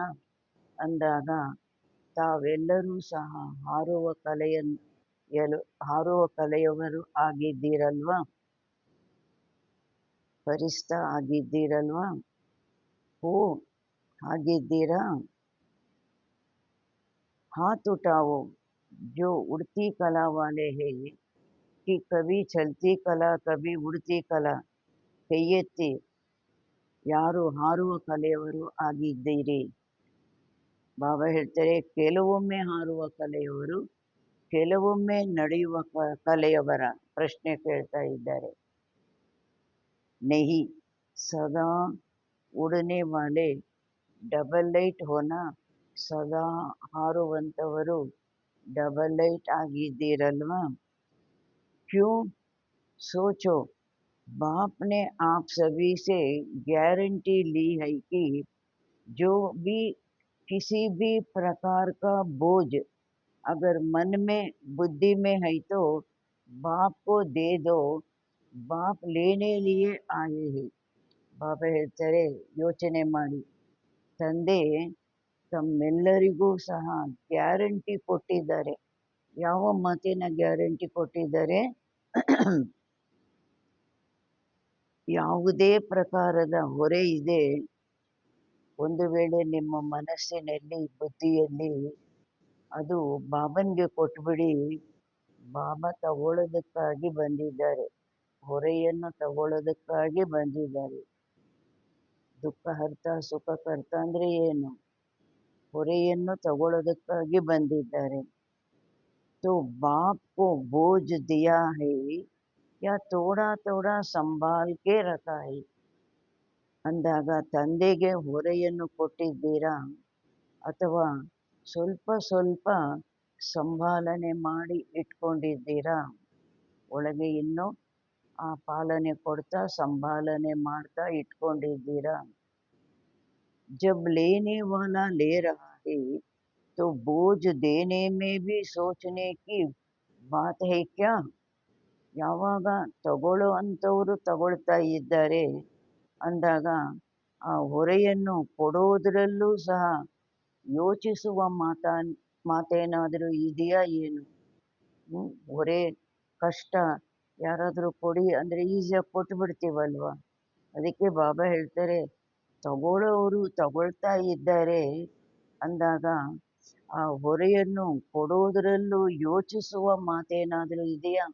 ಅಂದಾಗ ತಾವೆಲ್ಲರೂ ಸಹ ಹಾರುವ ಹಾರುವ ಕಲೆಯವರು ಆಗಿದ್ದೀರಲ್ವಾ, ಪರಿಸ್ಥ ಆಗಿದ್ದೀರಲ್ವಾ? ಓ ಆಗಿದ್ದೀರಾ? हाथ उठाओ जो उड़ती कला वाले हैं कि कभी चलती कला कभी उड़ती कला, ಕೈ ಎತ್ತಿ ಯಾರು ಹಾರುವ ಕಲೆಯವರು ಆಗಿದ್ದೀರಿ. ಬಾಬಾ ಹೇಳ್ತಾರೆ, ಕೆಲವೊಮ್ಮೆ ಹಾರುವ ಕಲೆಯವರು, ಕೆಲವೊಮ್ಮೆ ನಡೆಯುವ ಕಲೆಯವರ ಪ್ರಶ್ನೆ ಕೇಳ್ತಾ ಇದ್ದಾರೆ. नहीं, सदा उड़ने वाले ಡಬಲ್ ಲೈಟ್ ಹೋನ, ಸದಾ ಹಾರುವಂಥವರು ಡಬಲ್ ಲೈಟ್ ಆಗಿದ್ದೀರಲ್ವಾ? क्यों? सोचो, बाप ने आप सभी से गारंटी ली है कि जो भी किसी भी प्रकार का बोझ अगर मन में बुद्धि में है तो बाप को दे दो, बाप लेने लिए आए हैं. ಬಾಬಾ ಹೇಳ್ತಾರೆ, ಯೋಚನೆ ಮಾಡಿ, ತಂದೆ ತಮ್ಮೆಲ್ಲರಿಗೂ ಸಹ ಗ್ಯಾರಂಟಿ ಕೊಟ್ಟಿದ್ದಾರೆ. ಯಾವ ಮಾತಿನ ಗ್ಯಾರಂಟಿ ಕೊಟ್ಟಿದ್ದಾರೆ? ಯಾವುದೇ ಪ್ರಕಾರದ ಹೊರೆ ಇದೆ, ಒಂದು ವೇಳೆ ನಿಮ್ಮ ಮನಸ್ಸಿನಲ್ಲಿ ಬುದ್ಧಿಯಲ್ಲಿ, ಅದು ಬಾಬನ್ಗೆ ಕೊಟ್ಬಿಡಿ, ಬಾಬಾ ತಗೊಳ್ಳೋದಕ್ಕಾಗಿ ಬಂದಿದ್ದಾರೆ, ಹೊರೆಯನ್ನು ತಗೊಳ್ಳೋದಕ್ಕಾಗಿ ಬಂದಿದ್ದಾರೆ. ದುಃಖ ಹರ್ತ ಸುಖ ಕರ್ತ ಅಂದರೆ ಏನು? ಹೊರೆಯನ್ನು ತಗೊಳ್ಳೋದಕ್ಕಾಗಿ ಬಂದಿದ್ದಾರೆ. तो बाप को बोझ दिया है या थोड़ा थोड़ा संभाल के रखा है ಅಂದಾಗ ತಂದೆಗೆ ಹೊರೆಯನ್ನು ಕೊಟ್ಟಿದ್ದೀರಾ ಅಥವಾ ಸ್ವಲ್ಪ ಸ್ವಲ್ಪ ಸಂಭಾಲನೆ ಮಾಡಿ ಇಟ್ಕೊಂಡಿದ್ದೀರಾ? ಒಳಗೆ ಇನ್ನೂ ಆ ಪಾಲನೆ ಕೊಡ್ತಾ ಸಂಭಾಲನೆ ಮಾಡ್ತಾ ಇಟ್ಕೊಂಡಿದ್ದೀರಾ? जब लेने वाला ले रहा है तो बोझ देने में भी सोचने की बात है क्या? ಯಾವಾಗ ತಗೊಳ್ಳೋ ಅಂಥವರು ತಗೊಳ್ತಾ ಇದ್ದಾರೆ ಅಂದಾಗ ಆ ಹೊರೆಯನ್ನು ಕೊಡೋದ್ರಲ್ಲೂ ಸಹ ಯೋಚಿಸುವ ಮಾತೇನಾದರೂ ಇದೆಯಾ ಏನು? ಹೊರೆ ಕಷ್ಟ ಯಾರಾದರೂ ಕೊಡಿ ಅಂದರೆ ಈಸಿಯಾಗಿ ಕೊಟ್ಟು ಬಿಡ್ತೀವಲ್ವ. ಅದಕ್ಕೆ ಬಾಬಾ ಹೇಳ್ತಾರೆ, ತಗೊಳ್ಳೋರು ತಗೊಳ್ತಾ ಇದ್ದಾರೆ ಅಂದಾಗ ಆ ಹೊರೆಯನ್ನು ಕೊಡೋದ್ರಲ್ಲೂ ಯೋಚಿಸುವ ಮಾತೇನಾದರೂ ಇದೆಯಾ?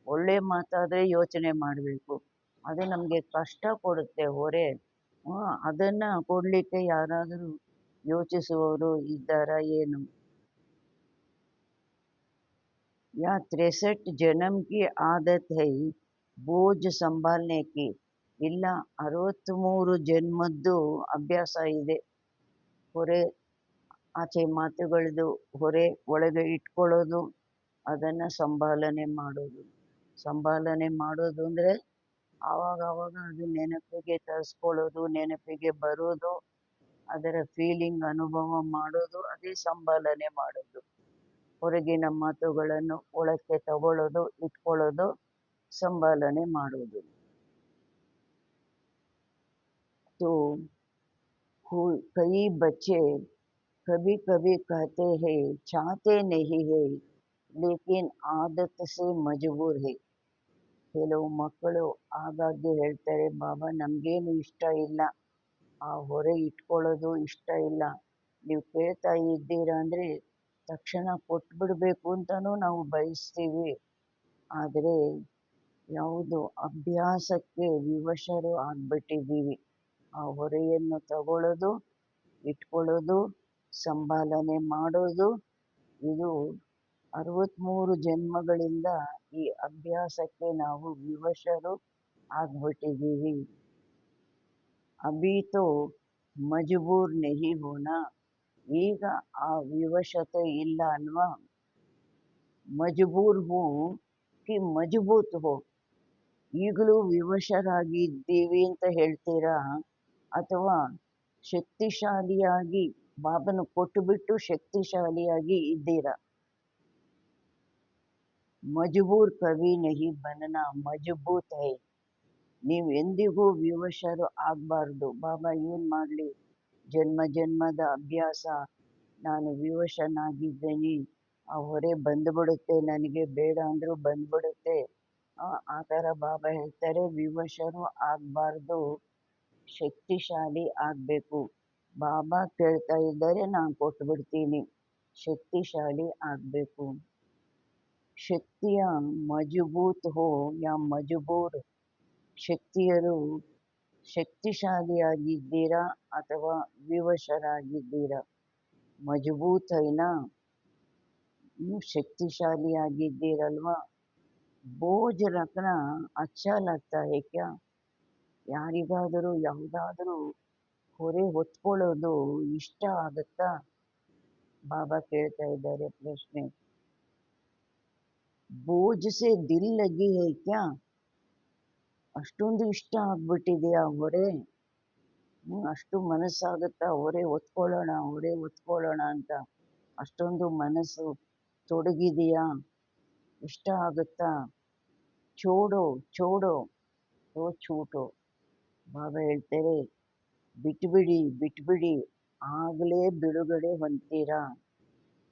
ಒಳ್ಳೆ ಮಾತಾದರೆ ಯೋಚನೆ ಮಾಡಬೇಕು, ಅದು ನಮಗೆ ಕಷ್ಟ ಕೊಡುತ್ತೆ ಹೊರೆ, ಅದನ್ನು ಕೊಡಲಿಕ್ಕೆ ಯಾರಾದರೂ ಯೋಚಿಸುವವರು ಇದ್ದಾರಾ ಏನು? या 63 जन्म की आदत है बोझ संभालने की, ಇಲ್ಲ 63 ಜನ್ಮದ್ದು ಅಭ್ಯಾಸ ಇದೆ ಹೊರೆ, ಆಚೆ ಮಾತುಗಳದು ಹೊರೆ ಒಳಗೆ ಇಟ್ಕೊಳ್ಳೋದು, ಅದನ್ನು ಸಂಭಾಲನೆ ಮಾಡೋದು. ಸಂಭಾಲನೆ ಮಾಡೋದು ಅಂದರೆ ಆವಾಗ ಅದು ನೆನಪಿಗೆ ತರಿಸ್ಕೊಳ್ಳೋದು, ನೆನಪಿಗೆ ಬರೋದು, ಅದರ ಫೀಲಿಂಗ್ ಅನುಭವ ಮಾಡೋದು, ಅದೇ ಸಂಭಾಲನೆ ಮಾಡೋದು. ಹೊರಗಿನ ಮಾತುಗಳನ್ನು ಒಳಕ್ಕೆ ತಗೊಳ್ಳೋದು, ಇಟ್ಕೊಳ್ಳೋದು, ಸಂಭಾಲನೆ ಮಾಡೋದು. तो कई बच्चे कभी कभी कहते हैं चाहते नहीं है लेकिन आदत से मजबूर है. ಕೆಲವು ಮಕ್ಕಳು ಆಗಾಗ್ಗೆ ಹೇಳ್ತಾರೆ, ಬಾಬಾ ನಮಗೇನು ಇಷ್ಟ ಇಲ್ಲ, ಆ ಹೊರೆ ಇಟ್ಕೊಳ್ಳೋದು ಇಷ್ಟ ಇಲ್ಲ, ನೀವು ಕೇಳ್ತಾ ಇದ್ದೀರಾ ಅಂದರೆ ತಕ್ಷಣ ಕೊಟ್ಬಿಡಬೇಕು ಅಂತಲೂ ನಾವು ಬಯಸ್ತೀವಿ. ಆದರೆ ಯಾವುದು ಅಭ್ಯಾಸಕ್ಕೆ ವಿವಶರು ಆಗಿಬಿಟ್ಟಿದ್ದೀವಿ. ಆ ಹೊರೆಯನ್ನು ತಗೊಳ್ಳೋದು, ಇಟ್ಕೊಳ್ಳೋದು, ಸಂಭಾಲನೆ ಮಾಡೋದು, ಇದು 63 ಜನ್ಮಗಳಿಂದ ಈ ಅಭ್ಯಾಸಕ್ಕೆ ನಾವು ವಿವಶರು ಆಗ್ಬಿಟ್ಟಿದ್ದೀವಿ. ಅಭಿ ತೋ ಮಜಬೂರ್ ನಹಿ ಹೋನಾ, ಈಗ ಆ ವಿವಶತೆ ಇಲ್ಲ ಅಲ್ವಾ? ಮಜಬೂರ್ ಹೋ ಕಿ ಮಜಬೂತ್ ಹೋ, ಈಗಲೂ ವಿವಶರಾಗಿದ್ದೀವಿ ಅಂತ ಹೇಳ್ತೀರಾ ಅಥವಾ ಶಕ್ತಿಶಾಲಿಯಾಗಿ ಬಾಬನ ಕೊಟ್ಟುಬಿಟ್ಟು ಶಕ್ತಿಶಾಲಿಯಾಗಿ ಇದ್ದೀರಾ? मजबूर कभी नहीं बनना, मजबूत है. ನೀವು ಎಂದಿಗೂ ವಿವಶರು ಆಗಬಾರ್ದು. ಬಾಬಾ ಏನು ಮಾಡಲಿ, ಜನ್ಮ ಜನ್ಮದ ಅಭ್ಯಾಸ, ನಾನು ವಿವಶನಾಗಿದ್ದೇನೆ, ಆ ಹೊರೆ ಬಂದುಬಿಡುತ್ತೆ, ನನಗೆ ಬೇಡ ಅಂದರೂ ಬಂದ್ಬಿಡುತ್ತೆ. ಆ ಥರ ಬಾಬಾ ಹೇಳ್ತಾರೆ, ವಿವಶರು ಆಗಬಾರ್ದು, ಶಕ್ತಿಶಾಲಿ ಆಗಬೇಕು. ಬಾಬಾ ಕೇಳ್ತಾ ಇದ್ದಾರೆ, ನಾನು ಕೊಟ್ಬಿಡ್ತೀನಿ. ಶಕ್ತಿಶಾಲಿ ಆಗಬೇಕು. ಶಕ್ತಿಯ ಮಜಬೂತ್ ಹೋ ಯಾ ಮಜಬೂರ್, ಶಕ್ತಿಯರು ಶಕ್ತಿಶಾಲಿಯಾಗಿದ್ದೀರಾ ಅಥವಾ ವಿವಶರಾಗಿದ್ದೀರಾ? ಮಜಬೂತ್ ಐನಾ, ನೀವು ಶಕ್ತಿಶಾಲಿಯಾಗಿದ್ದೀರಲ್ವಾ? ಬೋಜ್ ರಖನಾ ಅಚ್ಚಾ ಲಗ್ತಾ ಹೈ ಕ್ಯಾ? ಯಾರಿಗಾದರೂ ಯಾವುದಾದರೂ ಹೊರೆ ಹೊತ್ಕೊಳ್ಳೋದು ಇಷ್ಟ ಆಗುತ್ತಾ? ಬಾಬಾ ಕೇಳ್ತಾ ಇದ್ದಾರೆ ಪ್ರಶ್ನೆ. ಬೋಜ್ ಸೆ ದಿಲ್ ಲಗಿ ಹೈ ಕ್ಯಾ? ಅಷ್ಟೊಂದು ಇಷ್ಟ ಆಗ್ಬಿಟ್ಟಿದೆಯಾ ಹೊರೆ? ಅಷ್ಟು ಮನಸ್ಸಾಗುತ್ತಾ ಹೊರೆ ಹೊತ್ಕೊಳ್ಳೋಣ ಅಂತ? ಅಷ್ಟೊಂದು ಮನಸ್ಸು ತೊಡಗಿದೆಯಾ? ಇಷ್ಟ ಆಗುತ್ತಾ? ಚೋಡೋ ತೋ ಛೂಟೋ. ಬಾಬಾ ಹೇಳ್ತಾರೆ, ಬಿಟ್ಬಿಡಿ, ಆಗಲೇ ಬಿಡುಗಡೆ ಹೊಂದ್ತೀರಾ.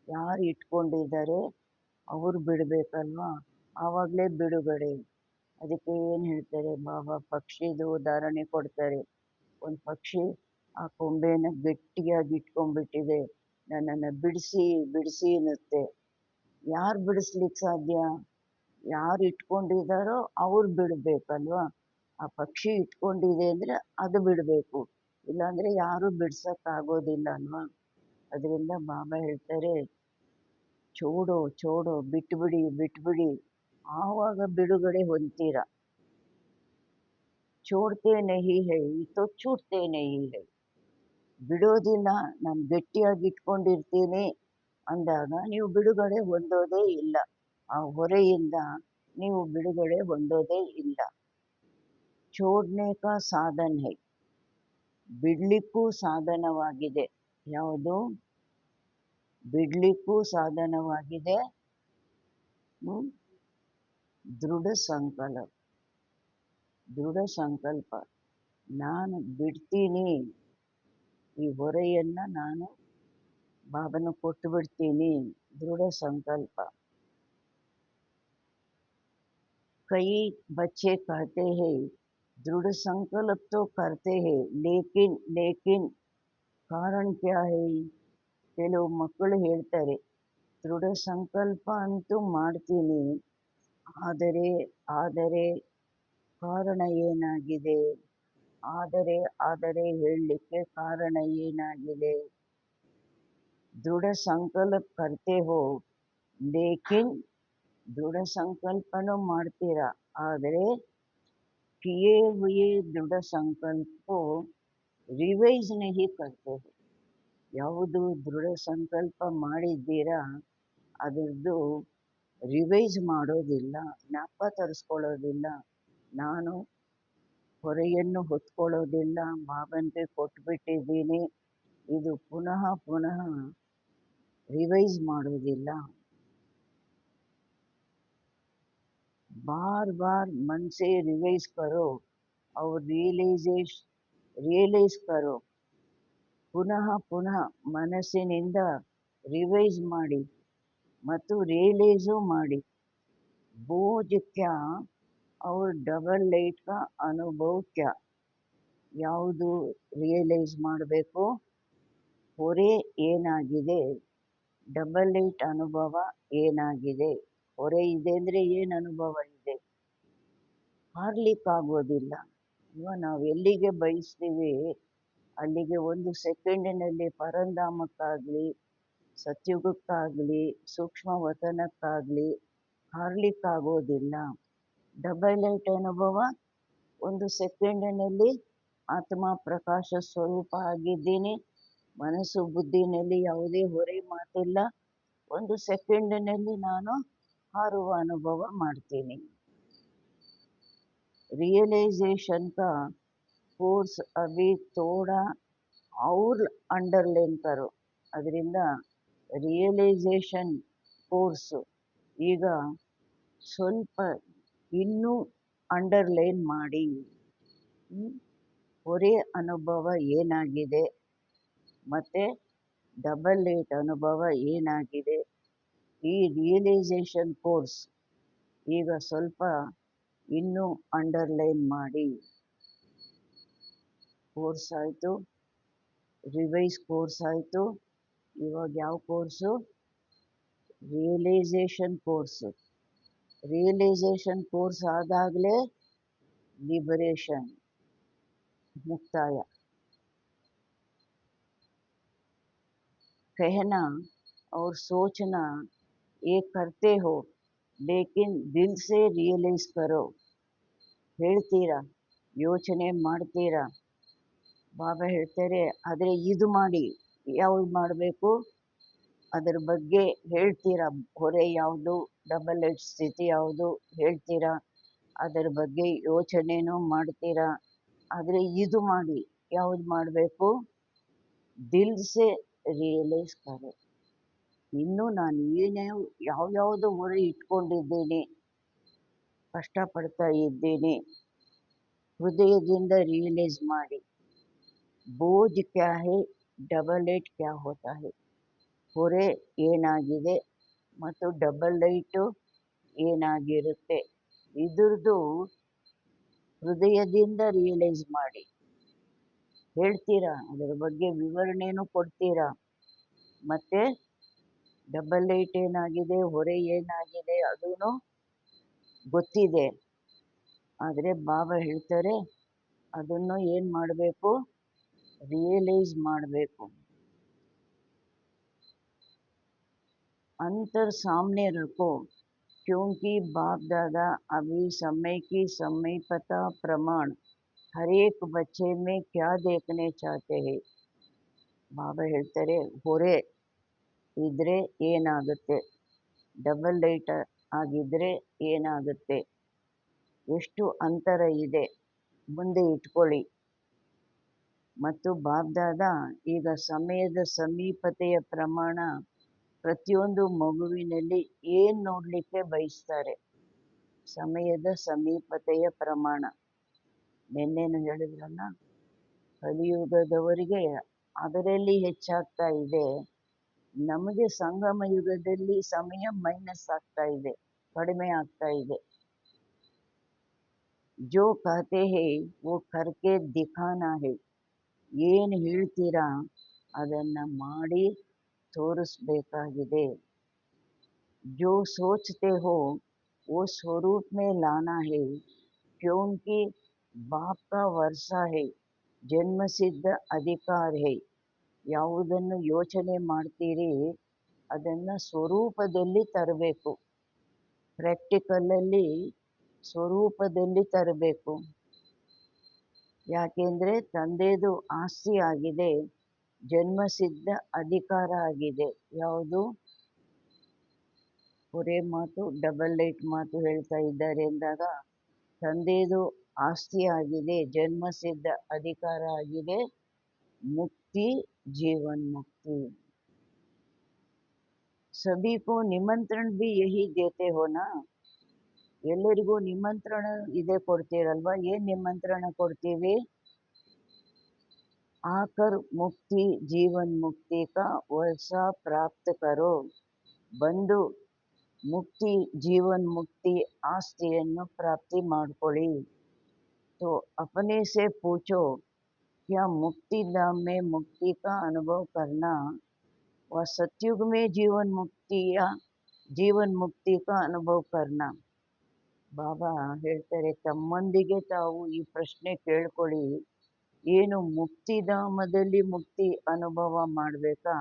ಯಾರು ಇಟ್ಕೊಂಡಿದ್ದಾರೆ ಅವ್ರು ಬಿಡಬೇಕಲ್ವಾ, ಆವಾಗಲೇ ಬಿಡುಗಡೆ. ಅದಕ್ಕೆ ಏನು ಹೇಳ್ತಾರೆ ಬಾಬಾ, ಪಕ್ಷಿದು ಉದಾಹರಣೆ ಕೊಡ್ತಾರೆ. ಒಂದು ಪಕ್ಷಿ ಆ ಕೊಂಬೆನ ಗಟ್ಟಿಯಾಗಿ ಇಟ್ಕೊಂಡ್ಬಿಟ್ಟಿದೆ, ನನ್ನನ್ನು ಬಿಡಿಸಿ ಅನ್ನುತ್ತೆ. ಯಾರು ಬಿಡಿಸ್ಲಿಕ್ಕೆ ಸಾಧ್ಯ? ಯಾರು ಇಟ್ಕೊಂಡಿದ್ದಾರೋ ಅವ್ರು ಬಿಡಬೇಕಲ್ವಾ. ಆ ಪಕ್ಷಿ ಇಟ್ಕೊಂಡಿದೆ ಅಂದರೆ ಅದು ಬಿಡಬೇಕು, ಇಲ್ಲಾಂದರೆ ಯಾರೂ ಬಿಡ್ಸೋಕ್ಕಾಗೋದಿಲ್ಲ ಅಲ್ವಾ. ಅದರಿಂದ ಬಾಬಾ ಹೇಳ್ತಾರೆ, ಚೋಡೋ ಬಿಟ್ಬಿಡಿ, ಆವಾಗ ಬಿಡುಗಡೆ ಹೊಂದ್ತೀರ. ಚೋಡ್ತೇ ನಹಿ ಹೈ ತೋ ಚೂಟ್ತೇ ನಹಿ ಹೈ. ಬಿಡೋದಿಲ್ಲ, ನಾನು ಗಟ್ಟಿಯಾಗಿ ಇಟ್ಕೊಂಡಿರ್ತೀನಿ ಅಂದಾಗ ನೀವು ಬಿಡುಗಡೆ ಹೊಂದೋದೇ ಇಲ್ಲ. ಆ ಹೊರೆಯಿಂದ ನೀವು ಬಿಡುಗಡೆ ಹೊಂದೋದೇ ಇಲ್ಲ. ಚೋಡ್ನೆ ಕಾ ಸಾಧನ್ ಹೈ, ಬಿಡ್ಲಿಕ್ಕೂ ಸಾಧನವಾಗಿದೆ. ಯಾವುದು? ಬಿಡ್ಲಿಕ್ಕೂ ಸಾಧನವಾಗಿದೆ ದೃಢ ಸಂಕಲ್ಪ. ನಾನು ಬಿಡ್ತೀನಿ, ಈ ಹೊರೆಯನ್ನು ನಾನು ಬಾಬನ ಕೊಟ್ಟು ಬಿಡ್ತೀನಿ. ದೃಢ ಸಂಕಲ್ಪ. कई बच्चे कहते हैं दृढ़ संकल्प तो करते हैं लेकिन ಕಾರಣ ಕ್ಯಾ ಹೈ? ಕೆಲವು ಮಕ್ಕಳು ಹೇಳ್ತಾರೆ, ದೃಢ ಸಂಕಲ್ಪ ಅಂತೂ ಮಾಡ್ತೀನಿ, ಆದರೆ ಕಾರಣ ಏನಾಗಿದೆ? ಆದರೆ ಹೇಳಲಿಕ್ಕೆ ಕಾರಣ ಏನಾಗಿದೆ? ದೃಢ ಸಂಕಲ್ಪ ಕರ್ತೆ ಹೋ ಲೇಕಿನ್, ದೃಢ ಸಂಕಲ್ಪನೂ ಮಾಡ್ತೀರಾ, ಆದರೆ ಕಿಯೇ ಹುಯೇ ದೃಢ ಸಂಕಲ್ಪ ರಿವೈಸ್ ನಹಿ ಕರ್ತೆ ಹೋ. ಯಾವುದು ದೃಢ ಸಂಕಲ್ಪ ಮಾಡಿದ್ದೀರಾ ಅದರದ್ದು ರಿವೈಸ್ ಮಾಡೋದಿಲ್ಲ, ಜ್ಞಾಪಕ ತರಿಸ್ಕೊಳ್ಳೋದಿಲ್ಲ. ನಾನು ಹೊರೆಯನ್ನು ಹೊತ್ಕೊಳ್ಳೋದಿಲ್ಲ, ಬಾಬನಿಗೆ ಕೊಟ್ಬಿಟ್ಟಿದ್ದೀನಿ, ಇದು ಪುನಃ ರಿವೈಸ್ ಮಾಡೋದಿಲ್ಲ. बार मन से रिवाइज करो और ರಿಯಲೈಸ್ ಕರೋ. ಪುನಃ ಮನಸ್ಸಿನಿಂದ ರಿವೈಸ್ ಮಾಡಿ ಮತ್ತು ರಿಯಲೈಸು ಮಾಡಿ. ಬೋಜ್ ಕ್ಯಾ और ಡಬಲ್ ಲೈಟ್ ಕಾ ಅನುಭವ ಕ್ಯಾ? ಯಾವುದು ರಿಯಲೈಸ್ ಮಾಡಬೇಕು? ಹೊರೆ ಏನಾಗಿದೆ, ಡಬಲ್ ಲೈಟ್ ಅನುಭವ ಏನಾಗಿದೆ? ಹೊರೆ ಇದೆ ಅಂದರೆ ಏನು ಅನುಭವ ಇದೆ? ಹಾರ್ಲಿಕ್ಕಾಗೋದಿಲ್ಲ ಅಲ್ವಾ. ನಾವು ಎಲ್ಲಿಗೆ ಬಯಸ್ತೀವಿ ಅಲ್ಲಿಗೆ ಒಂದು ಸೆಕೆಂಡಿನಲ್ಲಿ ಪರಂಧಾಮಕ್ಕಾಗಲಿ, ಸತ್ಯುಗಕ್ಕಾಗಲಿ, ಸೂಕ್ಷ್ಮ ವತನಕ್ಕಾಗಲಿ ಹಾರ್ಲಿಕ್ಕಾಗೋದಿಲ್ಲ. ಡಬಲ್ ಲೈಟ್ ಅನುಭವ, ಒಂದು ಸೆಕೆಂಡಿನಲ್ಲಿ ಆತ್ಮ ಪ್ರಕಾಶ ಸ್ವರೂಪ ಆಗಿದ್ದೀನಿ, ಮನಸ್ಸು ಬುದ್ಧಿನಲ್ಲಿ ಯಾವುದೇ ಹೊರೆ ಮಾತಿಲ್ಲ, ಒಂದು ಸೆಕೆಂಡಿನಲ್ಲಿ ನಾನು ಹಾರುವ ಅನುಭವ ಮಾಡ್ತೀನಿ. रियलाइजेशन का कोर्स अभी थोड़ा और अंडरलाइन करो. ಅದರಿಂದ ರಿಯಲೈಸೇಷನ್ ಕೋರ್ಸ್ ಈಗ ಸ್ವಲ್ಪ ಇನ್ನೂ ಅಂಡರ್ಲೈನ್ ಮಾಡಿ. ಹೊರೆ ಅನುಭವ ಏನಾಗಿದೆ ಮತ್ತು ಡಬಲ್ ಏಟ್ ಅನುಭವ ಏನಾಗಿದೆ, ಈ ರಿಯಲೈಸೇಷನ್ ಕೋರ್ಸ್ ಈಗ ಸ್ವಲ್ಪ ಇನ್ನೂ ಅಂಡರ್ಲೈನ್ ಮಾಡಿ. ಕೋರ್ಸ್ ಆಯಿತು, ರಿವೈಸ್ ಕೋರ್ಸ್ ಆಯಿತು, ಇವಾಗ ಯಾವ course? Realisation course. Realisation course ಆದಾಗಲೇ ಲಿಬರೇಷನ್, ಮುಕ್ತಾಯ. कहना और सोचना एक करते हो लेकिन दिल से रियलाइज करो. ಹೇಳ್ತೀರಾ, ಯೋಚನೆ ಮಾಡ್ತೀರಾ, ಬಾಬಾ ಹೇಳ್ತಾರೆ, ಆದರೆ ಇದು ಮಾಡಿ. ಯಾವುದು ಮಾಡಬೇಕು? ಅದರ ಬಗ್ಗೆ ಹೇಳ್ತೀರಾ. ಹೊರೆ ಯಾವುದು, ಡಬಲ್ ಏಟ್ ಸ್ಥಿತಿ ಯಾವುದು ಹೇಳ್ತೀರಾ, ಅದರ ಬಗ್ಗೆ ಯೋಚನೆನೂ ಮಾಡ್ತೀರಾ. ಆದರೆ ಇದು ಮಾಡಿ. ಯಾವುದು ಮಾಡಬೇಕು? ದಿಲ್ ಸೆ ರಿಯಲೈಸ್ ಕರೋ. ಇನ್ನೂ ನಾನು ಯಾವ್ಯಾವುದು ಹೊರೆ ಇಟ್ಕೊಂಡಿದ್ದೀನಿ, ಕಷ್ಟಪಡ್ತಾ ಇದ್ದೀನಿ, ಹೃದಯದಿಂದ ರಿಯಲೈಸ್ ಮಾಡಿ. ಬೋಜ್ ಕ್ಯಾ ಹೇ, ಡಬಲ್ ಏಟ್ ಕ್ಯಾ ಹೋತಾ ಹೇ. ಹೊರೆ ಏನಾಗಿದೆ ಮತ್ತು ಡಬಲ್ ಏಟು ಏನಾಗಿರುತ್ತೆ, ಇದ್ರದ್ದು ಹೃದಯದಿಂದ ರಿಯಲೈಸ್ ಮಾಡಿ. ಹೇಳ್ತೀರಾ, ಅದರ ಬಗ್ಗೆ ವಿವರಣೆನೂ ಕೊಡ್ತೀರಾ. ಮತ್ತು ಡಬಲ್ ಏಟ್ ಏನಾಗಿದೆ, ಹೊರೆ ಏನಾಗಿದೆ ಅದೂ ಗೊತ್ತಿದೆ. ಆದರೆ ಬಾಬಾ ಹೇಳ್ತಾರೆ, ಅದನ್ನು ಏನು ಮಾಡಬೇಕು? ರಿಯಲೈಸ್ ಮಾಡಬೇಕು. अंतर सामने रखो क्योंकि बाप दादा अभी समय की समीपता प्रमाण हर एक बच्चे में क्या देखने चाहते हैं. ಬಾಬಾ ಹೇಳ್ತಾರೆ, ಹೊರೆ ಇದ್ರೆ ಏನಾಗುತ್ತೆ, ಡಬಲ್ ಏಟ್ ಆಗಿದ್ರೆ ಏನಾಗುತ್ತೆ, ಎಷ್ಟು ಅಂತರ ಇದೆ ಮುಂದೆ ಇಟ್ಕೊಳ್ಳಿ. ಮತ್ತು ಬಾಬ್ದಾದ ಈಗ ಸಮಯದ ಸಮೀಪತೆಯ ಪ್ರಮಾಣ ಪ್ರತಿಯೊಂದು ಮಗುವಿನಲ್ಲಿ ಏನು ನೋಡಲಿಕ್ಕೆ ಬಯಸ್ತಾರೆ? ಸಮಯದ ಸಮೀಪತೆಯ ಪ್ರಮಾಣ. ನಿನ್ನೇನು ಹೇಳಿದ್ರಲ್ಲ, ಕಲಿಯುಗದವರಿಗೆ ಅದರಲ್ಲಿ ಹೆಚ್ಚಾಗ್ತಾ ಇದೆ, ನಮಗೆ ಸಂಗಮ ಯುಗದಲ್ಲಿ ಸಮಯ ಮೈನಸ್ ಆಗ್ತಾ ಇದೆ, ಕಡಿಮೆ ಆಗ್ತಾ ಇದೆ. ಜೋ ಕಹತೆ ಹೇ ವೋ ಕರ್ಕೆ ದಿಖಾನಾ ಹೇ. ಏನು ಹೇಳ್ತೀರಾ ಅದನ್ನು ಮಾಡಿ ತೋರಿಸ್ಬೇಕಾಗಿದೆ. जो सोचते हो वो स्वरूप में लाना है क्योंकि बाप का वर्षा है, ಜನ್ಮಸಿದ್ಧ ಅಧಿಕಾರ ಹೇ. ಯಾವುದನ್ನು ಯೋಚನೆ ಮಾಡ್ತೀರಿ ಅದನ್ನು ಸ್ವರೂಪದಲ್ಲಿ ತರಬೇಕು, ಪ್ರಾಕ್ಟಿಕಲಲ್ಲಿ ಸ್ವರೂಪದಲ್ಲಿ ತರಬೇಕು. ಯಾಕೆಂದರೆ ತಂದೆದು ಆಸ್ತಿ ಆಗಿದೆ, ಜನ್ಮಸಿದ್ಧ ಅಧಿಕಾರ ಆಗಿದೆ. ಯಾವುದು? ಹೊರೆ ಮಾತು, ಡಬಲ್ ಏಟ್ ಮಾತು ಹೇಳ್ತಾ ಇದ್ದಾರೆ ಎಂದಾಗ, ತಂದೆದು ಆಸ್ತಿ ಆಗಿದೆ, ಜನ್ಮಸಿದ್ಧ ಅಧಿಕಾರ ಆಗಿದೆ, ಮುಕ್ತಿ, ಜೀವನ್ ಮುಕ್ತಿ. ಸಭಿ ಕೋ ನಿಮಂತ್ರಣ ಭಿ ಯಹಿ ದೇತೆ ಹೋ ನಾ. ಎಲ್ಲರಿಗೂ ನಿಮಂತ್ರಣ ಇದೆ ಕೊಡ್ತೀರಲ್ವಾ? ಏನು ನಿಮಂತ್ರಣ ಕೊಡ್ತೀವಿ? ಆಕರ್ ಮುಕ್ತಿ ಜೀವನ್ ಮುಕ್ತಿ ಕಾ ವರ್ಷ ಪ್ರಾಪ್ತ ಕರೋ. ಬಂದು ಮುಕ್ತಿ ಜೀವನ್ ಮುಕ್ತಿ ಆಸ್ತಿಯನ್ನು ಪ್ರಾಪ್ತಿ ಮಾಡ್ಕೊಳ್ಳಿ. तो अपने से पूछो क्या मुक्ति धाम में मुक्ति का अनुभव करना व सतयुग में जीवन मुक्ति या जीवन मुक्ति का अनुभव करना. ಬಾಬಾ ಹೇಳ್ತಾರೆ, ತಮ್ಮೊಂದಿಗೆ ತಾವು ಈ ಪ್ರಶ್ನೆ ಕೇಳ್ಕೊಳ್ಳಿ, ಏನು ಮುಕ್ತಿಧಾಮದಲ್ಲಿ ಮುಕ್ತಿ ಅನುಭವ ಮಾಡಬೇಕಾ,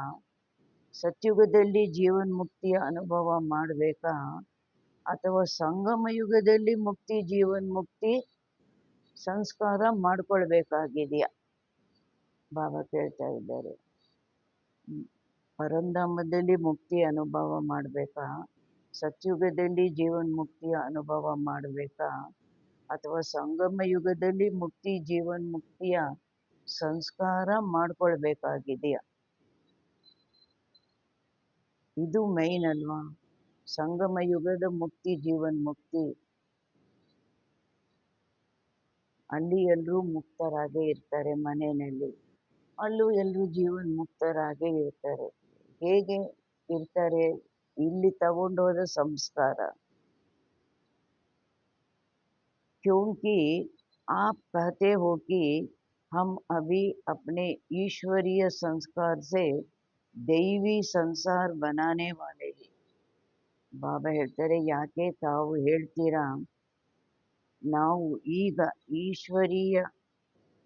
ಸತ್ಯುಗದಲ್ಲಿ ಜೀವನ್ ಮುಕ್ತಿಯ ಅನುಭವ ಮಾಡಬೇಕಾ, ಅಥವಾ ಸಂಗಮ ಯುಗದಲ್ಲಿ ಮುಕ್ತಿ ಜೀವನ್ ಮುಕ್ತಿ ಸಂಸ್ಕಾರ ಮಾಡ್ಕೊಳ್ಬೇಕಾಗಿದೆಯಾ? ಬಾಬಾ ಕೇಳ್ತಾ ಇದ್ದಾರೆ. ಪರಂಧಾಮದಲ್ಲಿ ಮುಕ್ತಿ ಅನುಭವ ಮಾಡಬೇಕಾ, ಸತ್ಯುಗದಲ್ಲಿ ಜೀವನ್ ಮುಕ್ತಿಯ ಅನುಭವ ಮಾಡಬೇಕಾ, ಅಥವಾ ಸಂಗಮ ಯುಗದಲ್ಲಿ ಮುಕ್ತಿ ಜೀವನ್ ಮುಕ್ತಿಯ ಸಂಸ್ಕಾರ ಮಾಡ್ಕೊಳ್ಬೇಕಾಗಿದೆಯಾ? ಇದು ಮೈನ್ ಅಲ್ವಾ? ಸಂಗಮ ಯುಗದ ಮುಕ್ತಿ ಜೀವನ್ ಮುಕ್ತಿ ಅಲ್ಲಿ ಎಲ್ಲರೂ ಮುಕ್ತರಾಗೇ ಇರ್ತಾರೆ ಮನೆಯಲ್ಲಿ, ಅಲ್ಲೂ ಎಲ್ಲರೂ ಜೀವನ್ ಮುಕ್ತರಾಗೇ ಇರ್ತಾರೆ. ಹೇಗೆ ಇರ್ತಾರೆ? ಇಲ್ಲಿ ತಗೊಂಡೋದ ಸಂಸ್ಕಾರ. क्योंकि आप कहते हो कि हम अभी अपने ईश्वरीय संस्कार से ದೈವಿ ಸಂಸಾರ बनाने वाले हैं. ಬಾಬಾ ಹೇಳ್ತಾರೆ, ಯಾಕೆ ತಾವು ಹೇಳ್ತೀರಾ ನಾವು ಈಗ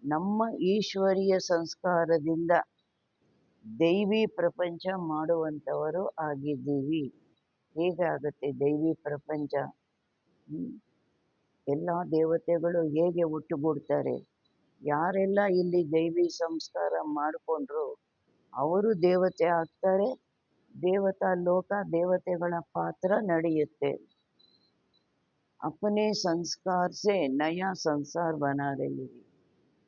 ನಮ್ಮ ಈಶ್ವರೀಯ ಸಂಸ್ಕಾರದಿಂದ ದೈವಿ ಪ್ರಪಂಚ ಮಾಡುವಂಥವರು ಆಗಿದ್ದೀವಿ. ಹೇಗಾಗುತ್ತೆ ದೈವಿ ಪ್ರಪಂಚ? ಎಲ್ಲ ದೇವತೆಗಳು ಹೇಗೆ ಒಟ್ಟುಗೂಡ್ತಾರೆ? ಯಾರೆಲ್ಲ ಇಲ್ಲಿ ದೈವಿ ಸಂಸ್ಕಾರ ಮಾಡಿಕೊಂಡ್ರು ಅವರು ದೇವತೆ ಆಗ್ತಾರೆ. ದೇವತಾ ಲೋಕ, ದೇವತೆಗಳ ಪಾತ್ರ ನಡೆಯುತ್ತೆ. ಅಪನೆ ಸಂಸ್ಕಾರ ಸೆ ನಯಾ ಸಂಸಾರ ಬನಾ ರಹಿ ಹೈ.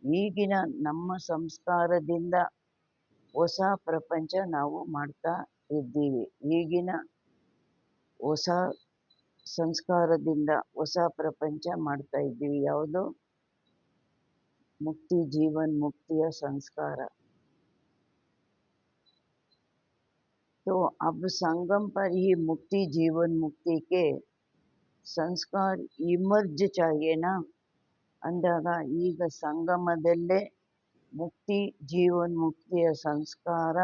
ಈಗಿನ ನಮ್ಮ ಸಂಸ್ಕಾರದಿಂದ ಹೊಸ ಪ್ರಪಂಚ ನಾವು ಮಾಡ್ತಾ ಇದ್ದೀವಿ. ಈಗಿನ ಹೊಸ ಸಂಸ್ಕಾರದಿಂದ ಹೊಸ ಪ್ರಪಂಚ ಮಾಡ್ತಾ ಇದ್ದೀವಿ. ಯಾವುದು? ಮುಕ್ತಿ, ಜೀವನ್ ಮುಕ್ತಿಯ ಸಂಸ್ಕಾರ. तो अब संगम पर ही मुक्ति जीवन मुक्ति के ಸಂಸ್ಕಾರ ಇಮರ್ಜ್ ಚಾಹಿಯೇನಾ ಅಂದಾಗ, ಈಗ ಸಂಗಮದಲ್ಲೇ ಮುಕ್ತಿ ಜೀವನ್ ಮುಕ್ತಿಯ ಸಂಸ್ಕಾರ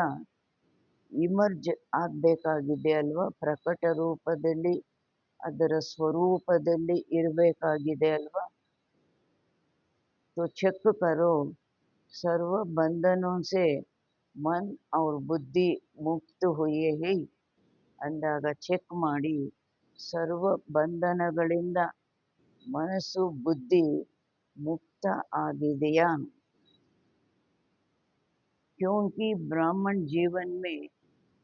ಇಮರ್ಜ್ ಆಗಬೇಕಾಗಿದೆ ಅಲ್ವಾ? ಪ್ರಕಟ ರೂಪದಲ್ಲಿ ಅದರ ಸ್ವರೂಪದಲ್ಲಿ ಇರಬೇಕಾಗಿದೆ ಅಲ್ವಾ? तो ಚೆಕ್ करो, सर्व बंधनों से मन और बुद्धि मुक्त हुए है ಅಂದಾಗ ಚೆಕ್ ಮಾಡಿ, ಸರ್ವ ಬಂಧನಗಳಿಂದ ಮನಸ್ಸು ಬುದ್ಧಿ ಮುಕ್ತ ಆಗಿದೆಯಾ? क्योंकि ब्राह्मण जीवन में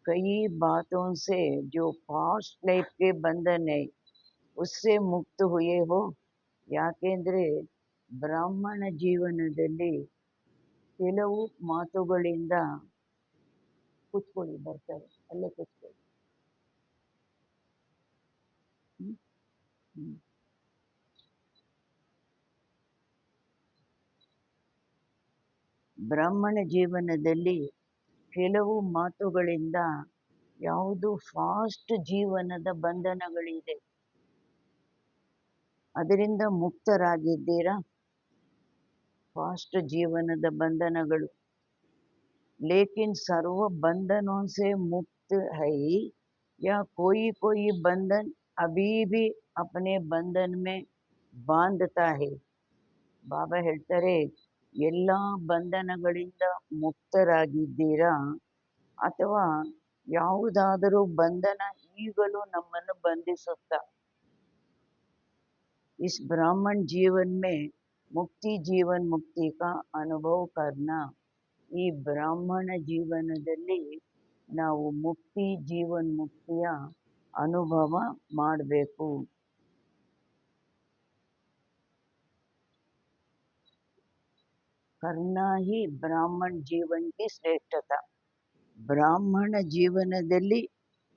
कई बातों से जो पास्ट लाइफ के बंधन है उससे मुक्त हुए हो. ಯಾಕೆಂದರೆ ಬ್ರಾಹ್ಮಣ ಜೀವನದಲ್ಲಿ ಕೆಲವು ಮಾತುಗಳಿಂದ ಕೂತ್ಕೊಳ್ಳಿ, ಬರ್ತಾರೆ ಅಲ್ಲೇ ಕೂತ್ಕೊಳ್ಳಿ. ಬ್ರಾಹ್ಮಣ ಜೀವನದಲ್ಲಿ ಕೆಲವು ಮಾತುಗಳಿಂದ ಯಾವುದು ಫಾಸ್ಟ್ ಜೀವನದ ಬಂಧನಗಳಿದೆ, ಅದರಿಂದ ಮುಕ್ತರಾಗಿದ್ದೀರಾ? ಫಾಸ್ಟ್ ಜೀವನದ ಬಂಧನಗಳು. ಲೇಕಿನ್ ಸರ್ವ ಬಂಧನೋं से मुक्त है या कोई कोई बंधन अभी भी अपने बंधन में बांधता है. ಬಾಬಾ ಹೇಳ್ತಾರೆ, ಎಲ್ಲ ಬಂಧನಗಳಿಂದ ಮುಕ್ತರಾಗಿದ್ದೀರಾ ಅಥವಾ ಯಾವುದಾದರೂ ಬಂಧನ ಈಗಲೂ ನಮ್ಮನ್ನು ಬಂಧಿಸುತ್ತಾ? इस ब्राह्मण जीवन में मुक्ति जीवन मुक्ति का अनुभव करना. ಈ ಬ್ರಾಹ್ಮಣ ಜೀವನದಲ್ಲಿ ನಾವು ಮುಕ್ತಿ ಜೀವನ್ ಮುಕ್ತಿಯ ಅನುಭವ ಮಾಡಬೇಕು. करना ही ಬ್ರಾಹ್ಮಣ ಜೀವನ್ की ಶ್ರೇಷ್ಠತಾ. ಬ್ರಾಹ್ಮಣ ಜೀವನದಲ್ಲಿ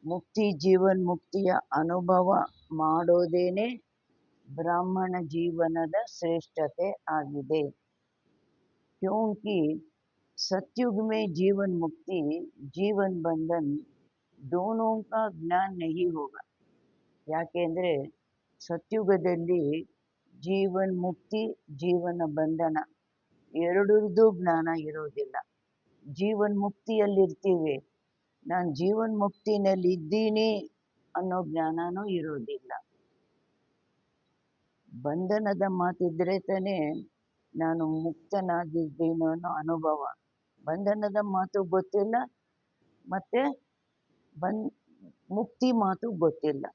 ಮುಕ್ತಿ ಜೀವನ್ ಮುಕ್ತಿಯ ಅನುಭವ ಮಾಡೋದೇನೆ ಬ್ರಾಹ್ಮಣ ಜೀವನದ ಶ್ರೇಷ್ಠತೆ ಆಗಿದೆ. क्योंकि सतयुग में जीवन मुक्ति जीवन बंधन दोनों का ज्ञान नहीं होगा. ಯಾಕೆಂದರೆ ಸತ್ಯುಗದಲ್ಲಿ ಜೀವನ್ ಮುಕ್ತಿ ಜೀವನ ಬಂಧನ ಎರಡರದ್ದು ಜ್ಞಾನ ಇರೋದಿಲ್ಲ. ಜೀವನ್ ಮುಕ್ತಿಯಲ್ಲಿರ್ತೀವಿ, ನಾನು ಜೀವನ್ ಮುಕ್ತಿನಲ್ಲಿ ಇದ್ದೀನಿ ಅನ್ನೋ ಜ್ಞಾನನೂ ಇರೋದಿಲ್ಲ. ಬಂಧನದ ಮಾತಿದ್ರೆ ತಾನೇ ನಾನು ಮುಕ್ತನಾಗಿದ್ದೀನಿ ಅನ್ನೋ ಅನುಭವ. ಬಂಧನದ ಮಾತು ಗೊತ್ತಿಲ್ಲ, ಮತ್ತೆ ಮುಕ್ತಿ ಮಾತು ಗೊತ್ತಿಲ್ಲ,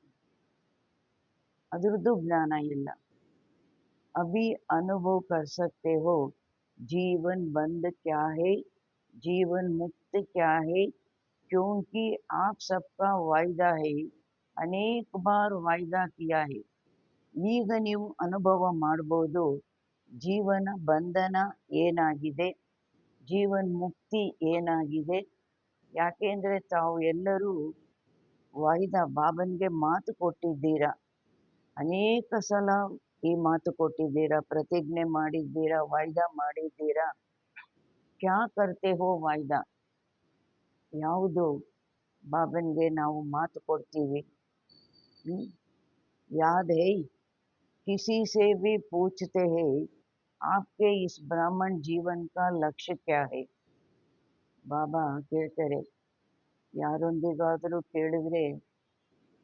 ಅದರದ್ದು ಜ್ಞಾನ ಇಲ್ಲ. अभी अनुभव कर सकते हो जीवन बंद क्या है, जीवन मुक्त क्या है, क्योंकि आप सबका वायदा है, अनेक बार वायदा किया है. ಈಗ ನೀವು ಅನುಭವ ಮಾಡ್ಬೋದು ಜೀವನ ಬಂಧನ ಏನಾಗಿದೆ, ಜೀವನ್ ಮುಕ್ತಿ ಏನಾಗಿದೆ. ಯಾಕೆಂದರೆ ತಾವು ಎಲ್ಲರೂ ವಾಯ್ದಾ ಬಾಬನ್ಗೆ ಮಾತು ಕೊಟ್ಟಿದ್ದೀರಾ. ಅನೇಕ ಸಲ ಈ ಮಾತು ಕೊಟ್ಟಿದ್ದೀರಾ, ಪ್ರತಿಜ್ಞೆ ಮಾಡಿದ್ದೀರಾ, ವಾಯ್ದಾ ಮಾಡಿದ್ದೀರಾ. ಕ್ಯಾ ಕರ್ತೆ ಹೋ ವಾಯ್ದಾ? ಯಾವುದು ಬಾಬನ್ಗೆ ನಾವು ಮಾತು ಕೊಡ್ತೀವಿ? ಯಾದ್ ಹೈ? किसी से भी पूछते हैं आपके इस ब्राह्मण जीवन का लक्ष्य क्या है? ಬಾಬಾ ಕೇಳ್ತಾರೆ, ಯಾರೊಂದಿಗಾದರೂ ಕೇಳಿದ್ರೆ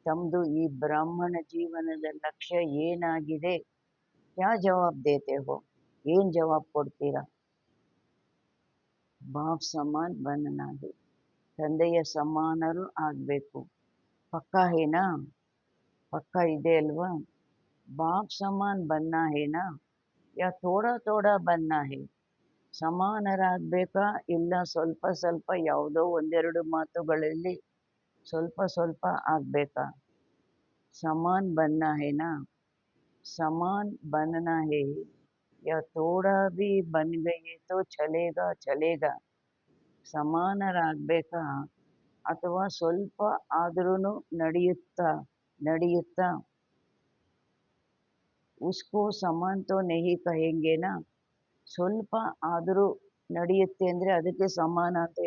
ತಮ್ಮದು ಈ ಬ್ರಾಹ್ಮಣ ಜೀವನದ ಲಕ್ಷ್ಯ ಏನಾಗಿದೆ, ಕ್ಯಾ ಜವಾಬ್ ದೇತೆ ಹೋ? ಏನು ಜವಾಬ್ ಕೊಡ್ತೀರಾ? ಬಾಪ್ ಸಮಾನ್ ಬನನಾ ಹೈ, ತಂದೆಯ ಸಮಾನರು ಆಗಬೇಕು. ಪಕ್ಕಾ ಹೇನಾ? ಪಕ್ಕಾ ಇದೆ ಅಲ್ವಾ? ಬಾಪ್ ಸಮಾನ್ ಬನ್ನ ಹೇನಾ ಯಾ ಥೋಡಾ ಥೋಡಾ ಬನ್ನ ಹೇ? ಸಮಾನರಾಗಬೇಕಾ, ಇಲ್ಲ ಸ್ವಲ್ಪ ಸ್ವಲ್ಪ ಯಾವುದೋ ಒಂದೆರಡು ಮಾತುಗಳಲ್ಲಿ ಸ್ವಲ್ಪ ಸ್ವಲ್ಪ ಆಗಬೇಕಾ? ಸಮಾನ್ ಬನ್ನ ಹೇನಾ? ಸಮಾನ್ ಬನ್ನನಾ ಹೇ ಯಾ ಥೋಡಾ ಭೀ ಬನ್ ಗಯೇ ತೋ ಚಲೇಗಾ ಚಲೇಗಾ? ಸಮಾನರಾಗಬೇಕಾ ಅಥವಾ ಸ್ವಲ್ಪ ಆದ್ರೂ ನಡೆಯುತ್ತಾ ನಡೆಯುತ್ತಾ? ಉಸ್ಕೋ ಸಮಾನ್ ತೋ ನಹೀ ಕಹೆಂಗೆನಾ? ಸ್ವಲ್ಪ ಆದರೂ ನಡೆಯುತ್ತೆ ಅಂದರೆ ಅದಕ್ಕೆ ಸಮಾನ ಅಂತ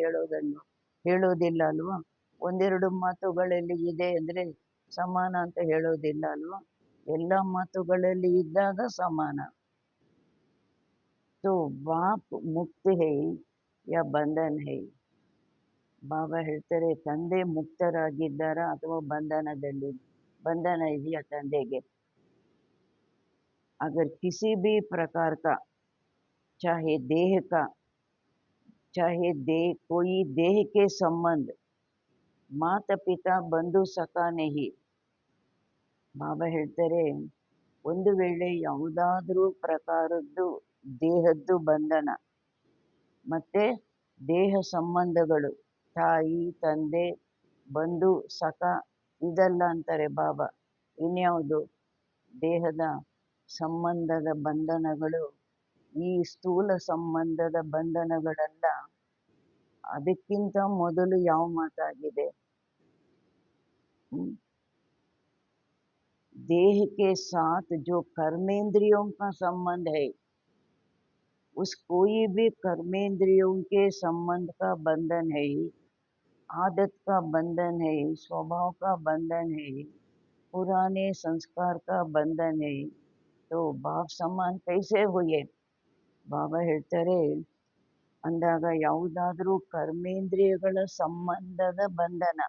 ಹೇಳೋದಿಲ್ಲ ಅಲ್ವಾ? ಒಂದೆರಡು ಮಾತುಗಳಲ್ಲಿ ಇದೆ ಅಂದರೆ ಸಮಾನ ಅಂತ ಹೇಳೋದಿಲ್ಲ ಅಲ್ವಾ? ಎಲ್ಲ ಮಾತುಗಳಲ್ಲಿ ಇದ್ದಾಗ ಸಮಾನ. ತೋ ಬಾಪ್ ಮುಕ್ತ ಹೈ ಯಾ ಬಂಧನ್ ಹೈ? ಬಾಬಾ ಹೇಳ್ತಾರೆ, ತಂದೆ ಮುಕ್ತರಾಗಿದ್ದಾರಾ ಅಥವಾ ಬಂಧನ ಇದೆಯಾ ತಂದೆಗೆ? अगर किसी भी प्रकार का, चाहे देह का, चाहे कोई देह के संबंध, माता पिता बंधु सखा नहीं. ಬಾಬಾ ಹೇಳ್ತಾರೆ, ಒಂದು ವೇಳೆ ಯಾವುದಾದ್ರೂ ಪ್ರಕಾರದ್ದು ದೇಹದ್ದು ಬಂಧನ ಮತ್ತೆ ದೇಹ ಸಂಬಂಧಗಳು, ತಾಯಿ ತಂದೆ ಬಂಧು ಸಖ ಇದಲ್ಲ ಅಂತಾರೆ ಬಾಬಾ. ಇನ್ಯಾವುದು ದೇಹದ ಸಂಬಂಧದ ಬಂಧನಗಳು, ಈ ಸ್ಥೂಲ ಸಂಬಂಧದ ಬಂಧನಗಳೆಲ್ಲ. ಅದಕ್ಕಿಂತ ಮೊದಲು ಯಾವ ಮಾತಾಗಿದೆ? देह के साथ जो कर्मेंद्रियों का संबंध है, उस कोई भी कर्मेंद्रियों के संबंध का बंधन है, आदत का बंधन है, स्वभाव का बंधन है, पुराने संस्कार का बंधन है, तो बाप समान कैसे हुए? ಬಾಬಾ ಹೇಳ್ತಾರೆ, ಅಂದಾಗ ಯಾವುದಾದ್ರೂ ಕರ್ಮೇಂದ್ರಿಯಗಳ ಸಂಬಂಧದ ಬಂಧನ,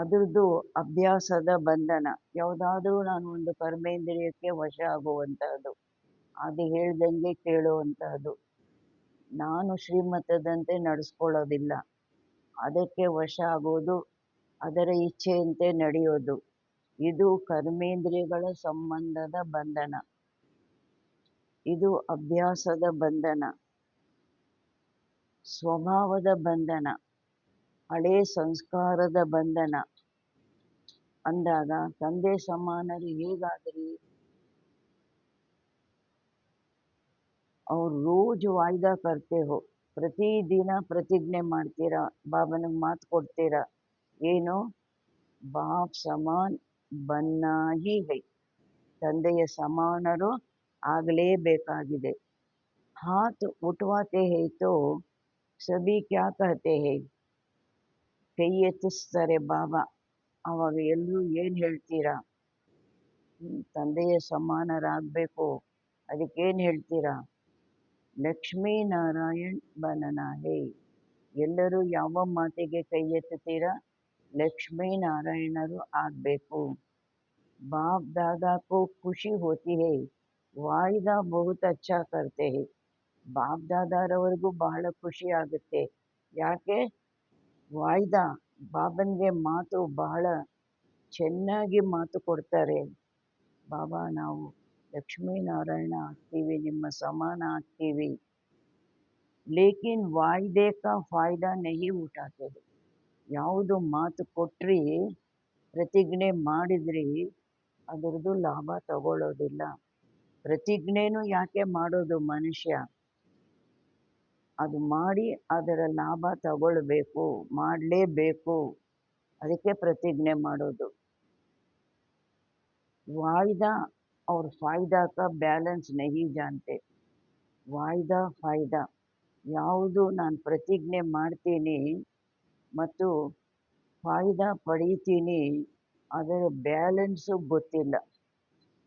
ಅದರದ್ದು ಅಭ್ಯಾಸದ ಬಂಧನ. ಯಾವುದಾದ್ರೂ ನಾನು ಒಂದು ಕರ್ಮೇಂದ್ರಿಯಕ್ಕೆ ವಶ ಆಗುವಂತಹದ್ದು, ಅದು ಹೇಳ್ದಂಗೆ ಕೇಳುವಂತಹದ್ದು, ನಾನು ಶ್ರೀಮತದಂತೆ ನಡೆಸ್ಕೊಳ್ಳೋದಿಲ್ಲ, ಅದಕ್ಕೆ ವಶ ಆಗೋದು, ಅದರ ಇಚ್ಛೆಯಂತೆ ನಡೆಯೋದು, ಇದು ಕರ್ಮೇಂದ್ರಿಯಗಳ ಸಂಬಂಧದ ಬಂಧನ, ಇದು ಅಭ್ಯಾಸದ ಬಂಧನ, ಸ್ವಭಾವದ ಬಂಧನ, ಹಳೇ ಸಂಸ್ಕಾರದ ಬಂಧನ. ಅಂದಾಗ ತಂದೆ ಸಮಾನರು ಹೇಗಾದ್ರಿ? ಅವ್ರು ರೋಜ್ ವಾಯ್ದಾ ಕರ್ತೆ ಹೋ, ಪ್ರತಿದಿನ ಪ್ರತಿಜ್ಞೆ ಮಾಡ್ತೀರಾ, ಬಾಬನಿಗೆ ಮಾತು ಕೊಡ್ತೀರಾ, ಏನು? ಬಾಪ್ ಸಮಾನ್ ಬನ್ನಾ ಹಿ ಹೈ, ತಂದೆಯ ಸಮಾನರು ಆಗಲೇಬೇಕಾಗಿದೆ. ಹಾತ್ ಉಠವಾತೆ ಹೈ ತೋ ಸಭಿ ಕ್ಯಾ ಕಹತೆ ಹೈ? ಕೈ ಎತ್ತಿಸ್ತಾರೆ ಬಾಬಾ, ಅವಾಗ ಎಲ್ಲರೂ ಏನು ಹೇಳ್ತೀರಾ? ತಂದೆಯ ಸಮಾನರಾಗಬೇಕು, ಅದಕ್ಕೇನು ಹೇಳ್ತೀರಾ? ಲಕ್ಷ್ಮೀನಾರಾಯಣ್ ಬನನಾ ಹೇ. ಎಲ್ಲರೂ ಯಾವ ಮಾತಿಗೆ ಕೈ ಎತ್ತುತ್ತೀರಾ? ಲಕ್ಷ್ಮೀನಾರಾಯಣರು ಆಗಬೇಕು. ಬಾಪ್ ದಾದಾ ಕೋ ಖುಷಿ ಹೋತಿ ಹೇ, ವಾಯ್ದಾ ಬಹುತ್ ಅಚ್ಚಾ ಕರ್ತೆ ಹೇ. ಬಾಪ್ ದಾದಾರವರೆಗೂ ಬಹಳ ಖುಷಿ ಆಗುತ್ತೆ. ಯಾಕೆ? ವಾಯ್ದಾ, ಬಾಬನ್ಗೆ ಮಾತು ಬಹಳ ಚೆನ್ನಾಗಿ ಮಾತು ಕೊಡ್ತಾರೆ. ಬಾಬಾ, ನಾವು ಲಕ್ಷ್ಮೀನಾರಾಯಣ ಆಗ್ತೀವಿ, ನಿಮ್ಮ ಸಮಾನ ಆಗ್ತೀವಿ. ಲೇಕಿನ್ ವಾಯ್ದೆ ಕಾ ಫಾಯ್ದಾ ನಹಿ ಉಠಾತೆ. ಯಾವುದು ಮಾತು ಕೊಟ್ರಿ, ಪ್ರತಿಜ್ಞೆ ಮಾಡಿದ್ರಿ, ಅದರದ್ದು ಲಾಭ ತಗೊಳ್ಳೋದಿಲ್ಲ. ಪ್ರತಿಜ್ಞೆನೂ ಯಾಕೆ ಮಾಡೋದು ಮನುಷ್ಯ? ಅದು ಮಾಡಿ ಅದರ ಲಾಭ ತಗೊಳ್ಬೇಕು, ಮಾಡಲೇಬೇಕು, ಅದಕ್ಕೆ ಪ್ರತಿಜ್ಞೆ ಮಾಡೋದು. वायदा और फ़ायदा का ಬ್ಯಾಲೆನ್ಸ್ नहीं जानते. ವಾಯ್ದಾ ಫಾಯ್ದಾ ಯಾವುದು ನಾನು ಪ್ರತಿಜ್ಞೆ ಮಾಡ್ತೀನಿ ಮತ್ತು ಫಾಯ್ದಾ ಪಡೀತೀನಿ ಅದರ ಬ್ಯಾಲೆನ್ಸು ಗೊತ್ತಿಲ್ಲ.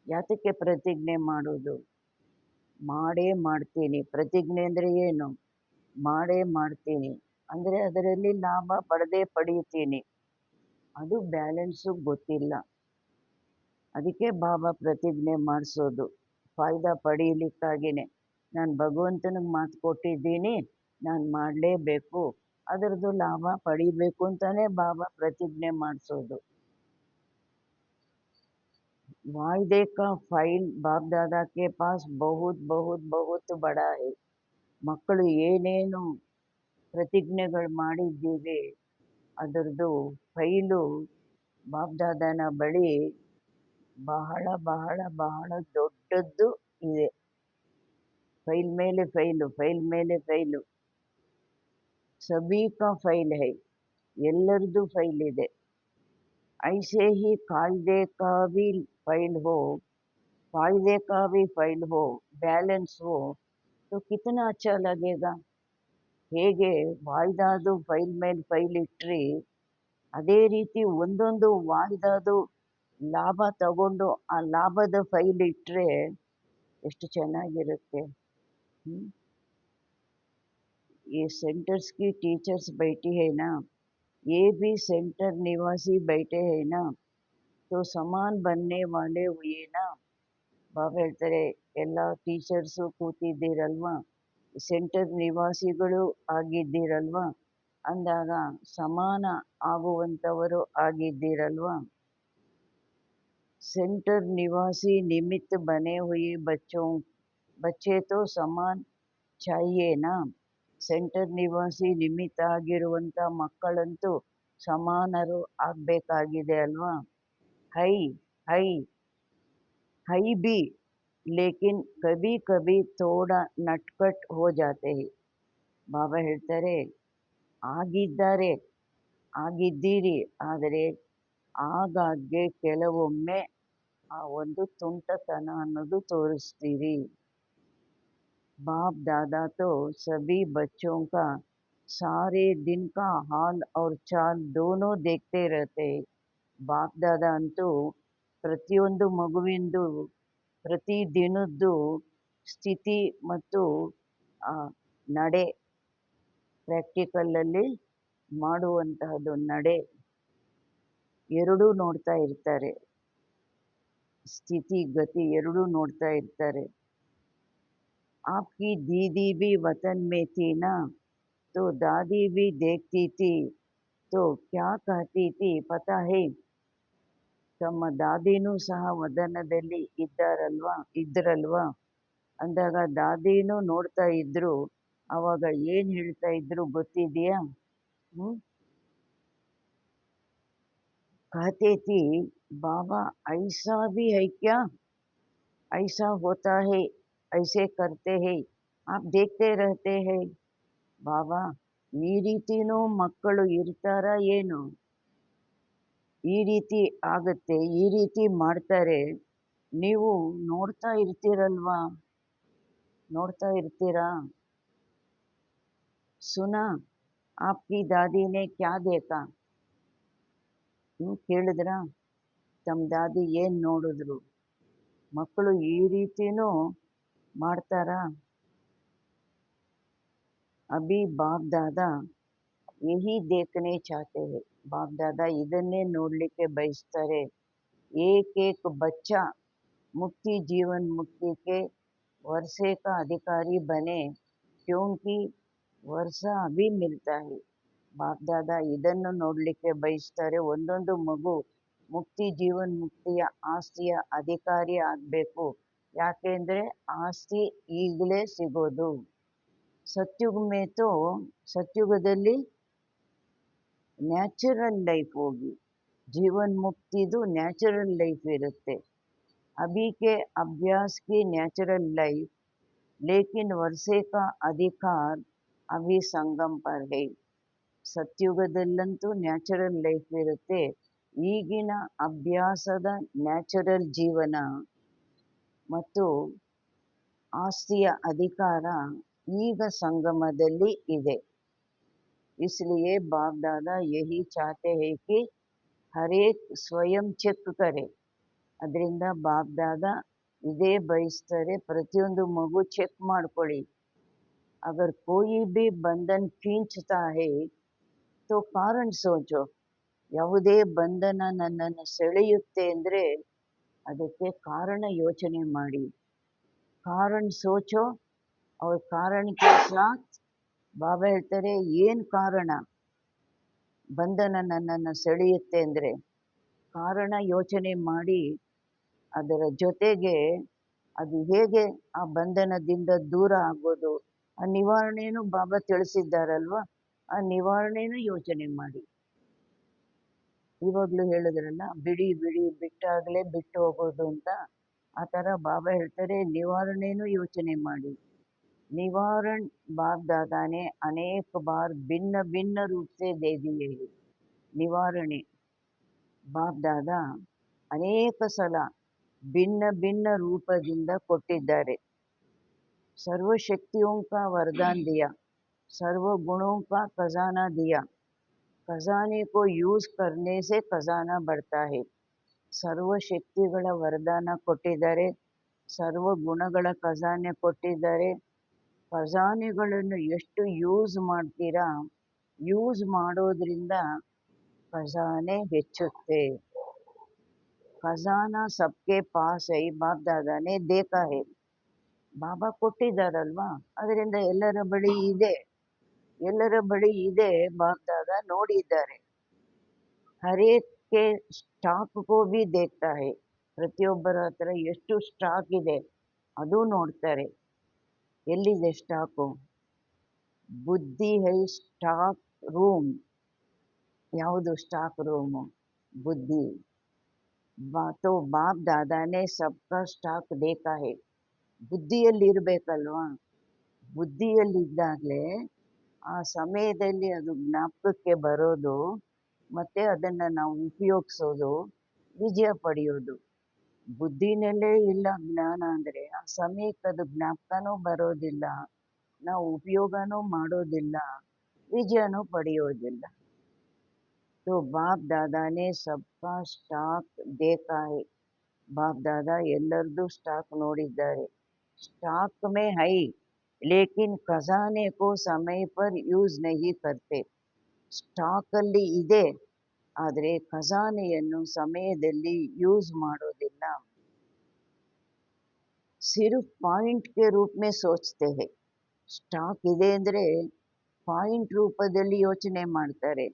ಯಾತಕ್ಕೆ ಪ್ರತಿಜ್ಞೆ ಮಾಡೋದು? ಮಾಡೇ ಮಾಡ್ತೀನಿ. ಪ್ರತಿಜ್ಞೆ ಅಂದರೆ ಏನು? ಮಾಡೇ ಮಾಡ್ತೀನಿ. ಅಂದರೆ ಅದರಲ್ಲಿ ಲಾಭ ಪಡೆದೇ ಪಡೀತೀನಿ. ಅದು ಬ್ಯಾಲೆನ್ಸು ಗೊತ್ತಿಲ್ಲ. ಅದಕ್ಕೆ ಬಾಬಾ ಪ್ರತಿಜ್ಞೆ ಮಾಡಿಸೋದು. ಫಾಯ್ದಾ ಪಡೀಲಿಕ್ಕಾಗಿಯೇ. ನಾನು ಭಗವಂತನಿಗೆ ಮಾತು ಕೊಟ್ಟಿದ್ದೀನಿ, ನಾನು ಮಾಡಲೇಬೇಕು. ಅದರದ್ದು ಲಾಭ ಪಡಿಬೇಕು ಅಂತಲೇ ಬಾಬಾ ಪ್ರತಿಜ್ಞೆ ಮಾಡಿಸೋದು. वायदे का ಫೈಲ್ ಬಾಪ್ ದಾದಾ ಕೆ ಪಾಸ್ ಬಹುತ್ ಬಹುತ್ ಬಹುತ್ ಬಡಾ ಹೈ. ಮಕ್ಕಳು ಏನೇನು ಪ್ರತಿಜ್ಞೆಗಳು ಮಾಡಿದ್ದೀವಿ ಅದರದ್ದು ಫೈಲು ಬಾಪ್ ದಾದಾನ ಬಳಿ ಬಹಳ ಬಹಳ ಬಹಳ ದೊಡ್ಡದ್ದು ಇದೆ. ಫೈಲ್ ಮೇಲೆ ಫೈಲು, ಫೈಲ್ ಮೇಲೆ ಫೈಲು. ಸಭೀ ಕಾ ಫೈಲ್ ಹೈ, ಎಲ್ಲರದ್ದು ಫೈಲ್ ಇದೆ. ऐसे ही कायदे का भी फाइल हो, फायदे का भी फाइल हो, बैलेंस हो तो कितना अच्छा लगेगा. ಹೇಗೆ ವಾಯ್ದಾದು ಫೈಲ್ ಮೇಲೆ ಫೈಲ್ ಇಟ್ರಿ ಅದೇ ರೀತಿ ಒಂದೊಂದು ವಾಯ್ದಾದು ಲಾಭ ತಗೊಂಡು ಆ ಲಾಭದ ಫೈಲ್ ಇಟ್ಟರೆ ಎಷ್ಟು ಚೆನ್ನಾಗಿರುತ್ತೆ. ये सेंटर्स की टीचर्स बैठी है ना, ये भी सेंटर निवासी बैठे हैं ना, तो समान बनने वाले हुए ना. ಬಾಬಾ ಹೇಳ್ತಾರೆ ಎಲ್ಲ ಟೀಚರ್ಸು ಕೂತಿದ್ದೀರಲ್ವಾ, ಸೆಂಟರ್ ನಿವಾಸಿಗಳು ಆಗಿದ್ದೀರಲ್ವಾ, ಅಂದಾಗ ಸಮಾನ ಆಗುವಂಥವರು ಆಗಿದ್ದೀರಲ್ವಾ. सेंटर निवासी निमित्त बने हुए बच्चे तो समान चाहिए ना. ಸೆಂಟರ್ ನಿವಾಸಿ ನಿಮಿತ್ತ ಆಗಿರುವಂಥ ಮಕ್ಕಳಂತೂ ಸಮಾನರು ಆಗಬೇಕಾಗಿದೆ ಅಲ್ವಾ. ಹೈ ಹೈ ಹೈ ಬಿ ಲೇಕಿನ್ ಕಭಿ ಕಭಿ ಥೋಡಾ ನಟ್ಕಟ್ ಹೋ ಜಾತೆ ಹೈ. ಬಾಬಾ ಹೇಳ್ತಾರೆ ಆಗಿದ್ದಾರೆ, ಆಗಿದ್ದೀರಿ, ಆದರೆ ಆಗಾಗ್ಗೆ ಕೆಲವೊಮ್ಮೆ ಆ ಒಂದು ತುಂಟತನ ಅನ್ನೋದು ತೋರಿಸ್ತೀರಿ. बाप दादा तो सभी बच्चों का सारे दिन का हाल और चाल दोनों देखते रहते हैं. ಬಾಪ್ ದಾದಾ ಅಂತೂ ಪ್ರತಿಯೊಂದು ಮಗುವಿಂದು ಪ್ರತಿ ದಿನದ್ದು ಸ್ಥಿತಿ ಮತ್ತು ನಡೆ, ಪ್ರಾಕ್ಟಿಕಲಲ್ಲಿ ಮಾಡುವಂತಹದ್ದು ನಡೆ ಎರಡೂ ನೋಡ್ತಾ ಇರ್ತಾರೆ. ಸ್ಥಿತಿ ಗತಿ ಎರಡೂ ನೋಡ್ತಾ ಇರ್ತಾರೆ. आपकी दीदी भी वतन में थी ना, तो दादी भी देखती थी, तो क्या कहती थी पता है. ತಮ್ಮ ದಾದಿನೂ ಸಹ ವದನದಲ್ಲಿ ಇದ್ರಲ್ವಾ, ಅಂದಾಗ ದಾದಿನೂ ನೋಡ್ತಾ ಇದ್ರು. ಅವಾಗ ಏನು ಹೇಳ್ತಾ ಇದ್ರು ಗೊತ್ತಿದೆಯಾ? कहते थी बाबा ऐसा भी है क्या, ऐसा होता है, ऐसे करते हैं, आप देखते रहते हैं. ಬಾಬಾ ಈ ರೀತಿನೂ ಮಕ್ಕಳು ಇರ್ತಾರ ಏನು? ಈ ರೀತಿ ಆಗುತ್ತೆ, ಈ ರೀತಿ ಮಾಡ್ತಾರೆ, ನೀವು ನೋಡ್ತಾ ಇರ್ತೀರಲ್ವಾ, ನೋಡ್ತಾ ಇರ್ತೀರಾ. ಸುನಾ ಆಪ್ಕಿ ದಾದಿನೇ ಕ್ಯಾ ದೇಖಾ, ನೀವು ಕೇಳಿದ್ರ ತಮ್ಮ ದಾದಿ ಏನು ನೋಡಿದ್ರು? ಮಕ್ಕಳು ಈ ರೀತಿನೂ ಮಾಡ್ತಾರಾ? ಅಭಿ ಬಾಪ್ ದಾದಾ ಯಹಿ ದೇಖನೆ ಚಾಹತೆ ಹೈ. ಬಾಪ್ ದಾದಾ ಇದನ್ನೇ ನೋಡಲಿಕ್ಕೆ ಬಯಸ್ತಾರೆ. ಏಕ್ ಏಕ್ ಬಚ್ಚಾ ಮುಕ್ತಿ ಜೀವನ್ ಮುಕ್ತಿ ಕೆ वर्षे का अधिकारी बने, क्योंकि ವರ್ಷ ಅಭಿ ಮಿಲ್ತಾ ಹೈ. ಬಾಪ್ ದಾದಾ ಇದನ್ನು ನೋಡಲಿಕ್ಕೆ ಬಯಸ್ತಾರೆ. ಒಂದೊಂದು ಮಗು ಮುಕ್ತಿ ಜೀವನ್ ಮುಕ್ತಿಯ ಆಸ್ತಿಯ ಅಧಿಕಾರಿ ಆಗಬೇಕು. ಯಾಕೆಂದರೆ ಆಸ್ತಿ ಈಗಲೇ ಸಿಗೋದು. ಸತ್ಯುಗದಲ್ಲಿ ನ್ಯಾಚುರಲ್ ಲೈಫ್ ಹೋಗಿ ಜೀವನ್ ಮುಕ್ತಿದು ನ್ಯಾಚುರಲ್ ಲೈಫ್ ಇರುತ್ತೆ. ಅಭಿ ಕೆ ಅಭ್ಯಾಸ್ ಕಿ ನ್ಯಾಚುರಲ್ ಲೈಫ್, ಲೇಕಿನ್ ವರ್ಷೆ ಕಾ ಅಧಿಕಾರ ಅಭಿ ಸಂಗಮ್ ಪರ್ ಹೈ. ಸತ್ಯುಗದಲ್ಲಂತೂ ನ್ಯಾಚುರಲ್ ಲೈಫ್ ಇರುತ್ತೆ, ಈಗಿನ ಅಭ್ಯಾಸದ ನ್ಯಾಚುರಲ್ ಜೀವನ ಮತ್ತು ಆಸ್ತಿಯ ಅಧಿಕಾರ ಈಗ ಸಂಗಮದಲ್ಲಿ ಇದೆ. इसलिए बाप दादा यही चाहते हैं कि हर एक स्वयं ಚೆಕ್ करे. ಅದರಿಂದ ಬಾಪ್ ದಾದಾ ಇದೇ ಬಯಸ್ತಾರೆ, ಪ್ರತಿಯೊಂದು ಮಗು ಚೆಕ್ ಮಾಡ್ಕೊಳ್ಳಿ. अगर कोई भी बंधन खींचता है तो ಕಾರಣ ಸೋಚೋ. ಯಾವುದೇ ಬಂಧನ ನನ್ನನ್ನು ಸೆಳೆಯುತ್ತೆ ಅಂದರೆ ಅದಕ್ಕೆ ಕಾರಣ ಯೋಚನೆ ಮಾಡಿ. ಕಾರಣ ಸೋಚೋ ಅವ್ರ ಕಾರಣಕ್ಕೆ ಸಾಥ್ ಬಾಬಾ ಹೇಳ್ತಾರೆ, ಏನು ಕಾರಣ ಬಂಧನ ನನ್ನನ್ನು ಸೆಳೆಯುತ್ತೆ ಅಂದರೆ ಕಾರಣ ಯೋಚನೆ ಮಾಡಿ ಅದರ ಜೊತೆಗೆ ಅದು ಹೇಗೆ ಆ ಬಂಧನದಿಂದ ದೂರ ಆಗೋದು, ಆ ನಿವಾರಣೆಯನ್ನು ಬಾಬಾ ತಿಳಿಸಿದ್ದಾರಲ್ವ, ಆ ನಿವಾರಣೆಯನ್ನು ಯೋಚನೆ ಮಾಡಿ. ಇವಾಗಲೂ ಹೇಳಿದ್ರಲ್ಲ, ಬಿಡಿ ಬಿಡಿ ಬಿಟ್ಟಾಗಲೇ ಬಿಟ್ಟು ಹೋಗೋದು ಅಂತ. ಆ ಥರ ಬಾಬಾ ಹೇಳ್ತಾರೆ, ನಿವಾರಣೆಯನ್ನು ಯೋಚನೆ ಮಾಡಿ. निवारण बाप दादा ने अनेक बार भिन्न भिन्न रूप से दे दिए हैं. निवाರಣೆ ಬಾಪ್ ದಾದಾ ಅನೇಕ ಸಲ ಭಿನ್ನ ಭಿನ್ನ ರೂಪದಿಂದ ಕೊಟ್ಟಿದ್ದಾರೆ. सर्वशक्तियों का वरदान दिया, सर्व गुणों का खजाना दिया. खजाने को यूज करने से खजाना बढ़ता है. ಸರ್ವಶಕ್ತಿಗಳ ವರದಾನ ಕೊಟ್ಟಿದ್ದಾರೆ, ಸರ್ವ ಗುಣಗಳ ಖಜಾನೆ ಕೊಟ್ಟಿದ್ದಾರೆ. ಖಜಾನೆಗಳನ್ನು ಎಷ್ಟು ಯೂಸ್ ಮಾಡ್ತೀರಾ, ಯೂಸ್ ಮಾಡೋದ್ರಿಂದ ಖಜಾನೆ ಹೆಚ್ಚುತ್ತೆ. ಖಜಾನಾ ಸಬ್ಕೆ ಪಾಸ್ ಹೈ, ಬಾಪ್ ದಾದಾನೇ ದೇಖಾ ಹೈ. ಬಾಬಾ ಕೊಟ್ಟಿದ್ದಾರಲ್ವಾ, ಅದರಿಂದ ಎಲ್ಲರ ಬಳಿ ಇದೆ, ಎಲ್ಲರ ಬಳಿ ಇದೆ. ಬಾಪ್ ದಾದಾ ನೋಡಿದ್ದಾರೆ. ಹರೇಕೆ ಸ್ಟಾಕ್ ಕೋ ಭಿ ದೇಖ್ತಾ ಹೈ. ಪ್ರತಿಯೊಬ್ಬರ ಹತ್ರ ಎಷ್ಟು ಸ್ಟಾಕ್ ಇದೆ ಅದು ನೋಡ್ತಾರೆ. ಎಲ್ಲಿದೆ ಸ್ಟಾಕು? ಬುದ್ಧಿ ಹೈ ಸ್ಟಾಕ್ ರೂಮ್. ಯಾವುದು ಸ್ಟಾಕ್ ರೂಮು? ಬುದ್ಧಿ. तो बाप दादा ने सबका स्ಟಾಕ್ देखा है. ಬುದ್ಧಿಯಲ್ಲಿರಬೇಕಲ್ವಾ, ಬುದ್ಧಿಯಲ್ಲಿದ್ದಾಗಲೇ ಆ ಸಮಯದಲ್ಲಿ ಅದು ಜ್ಞಾಪಕಕ್ಕೆ ಬರೋದು, ಮತ್ತು ಅದನ್ನು ನಾವು ಉಪಯೋಗಿಸೋದು, ವಿಜಯ ಪಡೆಯೋದು. ಬುದ್ಧಿನಲ್ಲೇ ಇಲ್ಲ ಜ್ಞಾನ ಅಂದರೆ ಆ ಸಮಯಕ್ಕೆ ಅದು ಜ್ಞಾಪಕನೂ ಬರೋದಿಲ್ಲ, ನಾವು ಉಪಯೋಗನೂ ಮಾಡೋದಿಲ್ಲ, ವಿಜಯನೂ ಪಡೆಯೋದಿಲ್ಲ. तो बाप दादा ने सबका स्ಟಾಕ್ देखा है. ಬಾಪ್ ದಾದಾ ಎಲ್ಲರದ್ದು ಸ್ಟಾಕ್ ನೋಡಿದ್ದಾರೆ. ಸ್ಟಾಕ್ ಮೇ ಹೈ ಲೇಕಿನ್ ಖಜಾನೆ ಕೋ ಸಮಯ ಪರ್ ಯೂಸ್ ನಹಿ ಕರ್ತೆ. ಸ್ಟಾಕಲ್ಲಿ ಇದೆ, ಆದರೆ ಖಜಾನೆಯನ್ನು ಸಮಯದಲ್ಲಿ ಯೂಸ್ ಮಾಡೋದಿಲ್ಲ. ಸಿರ್ಫ್ ಪಾಯಿಂಟ್ ಕೆ ರೂಪ್ ಮೇ ಸೋಚ್ತೆ ಹೈ. ಸ್ಟಾಕ್ ಇದೆ ಅಂದರೆ ಪಾಯಿಂಟ್ ರೂಪದಲ್ಲಿ ಯೋಚನೆ ಮಾಡ್ತಾರೆ.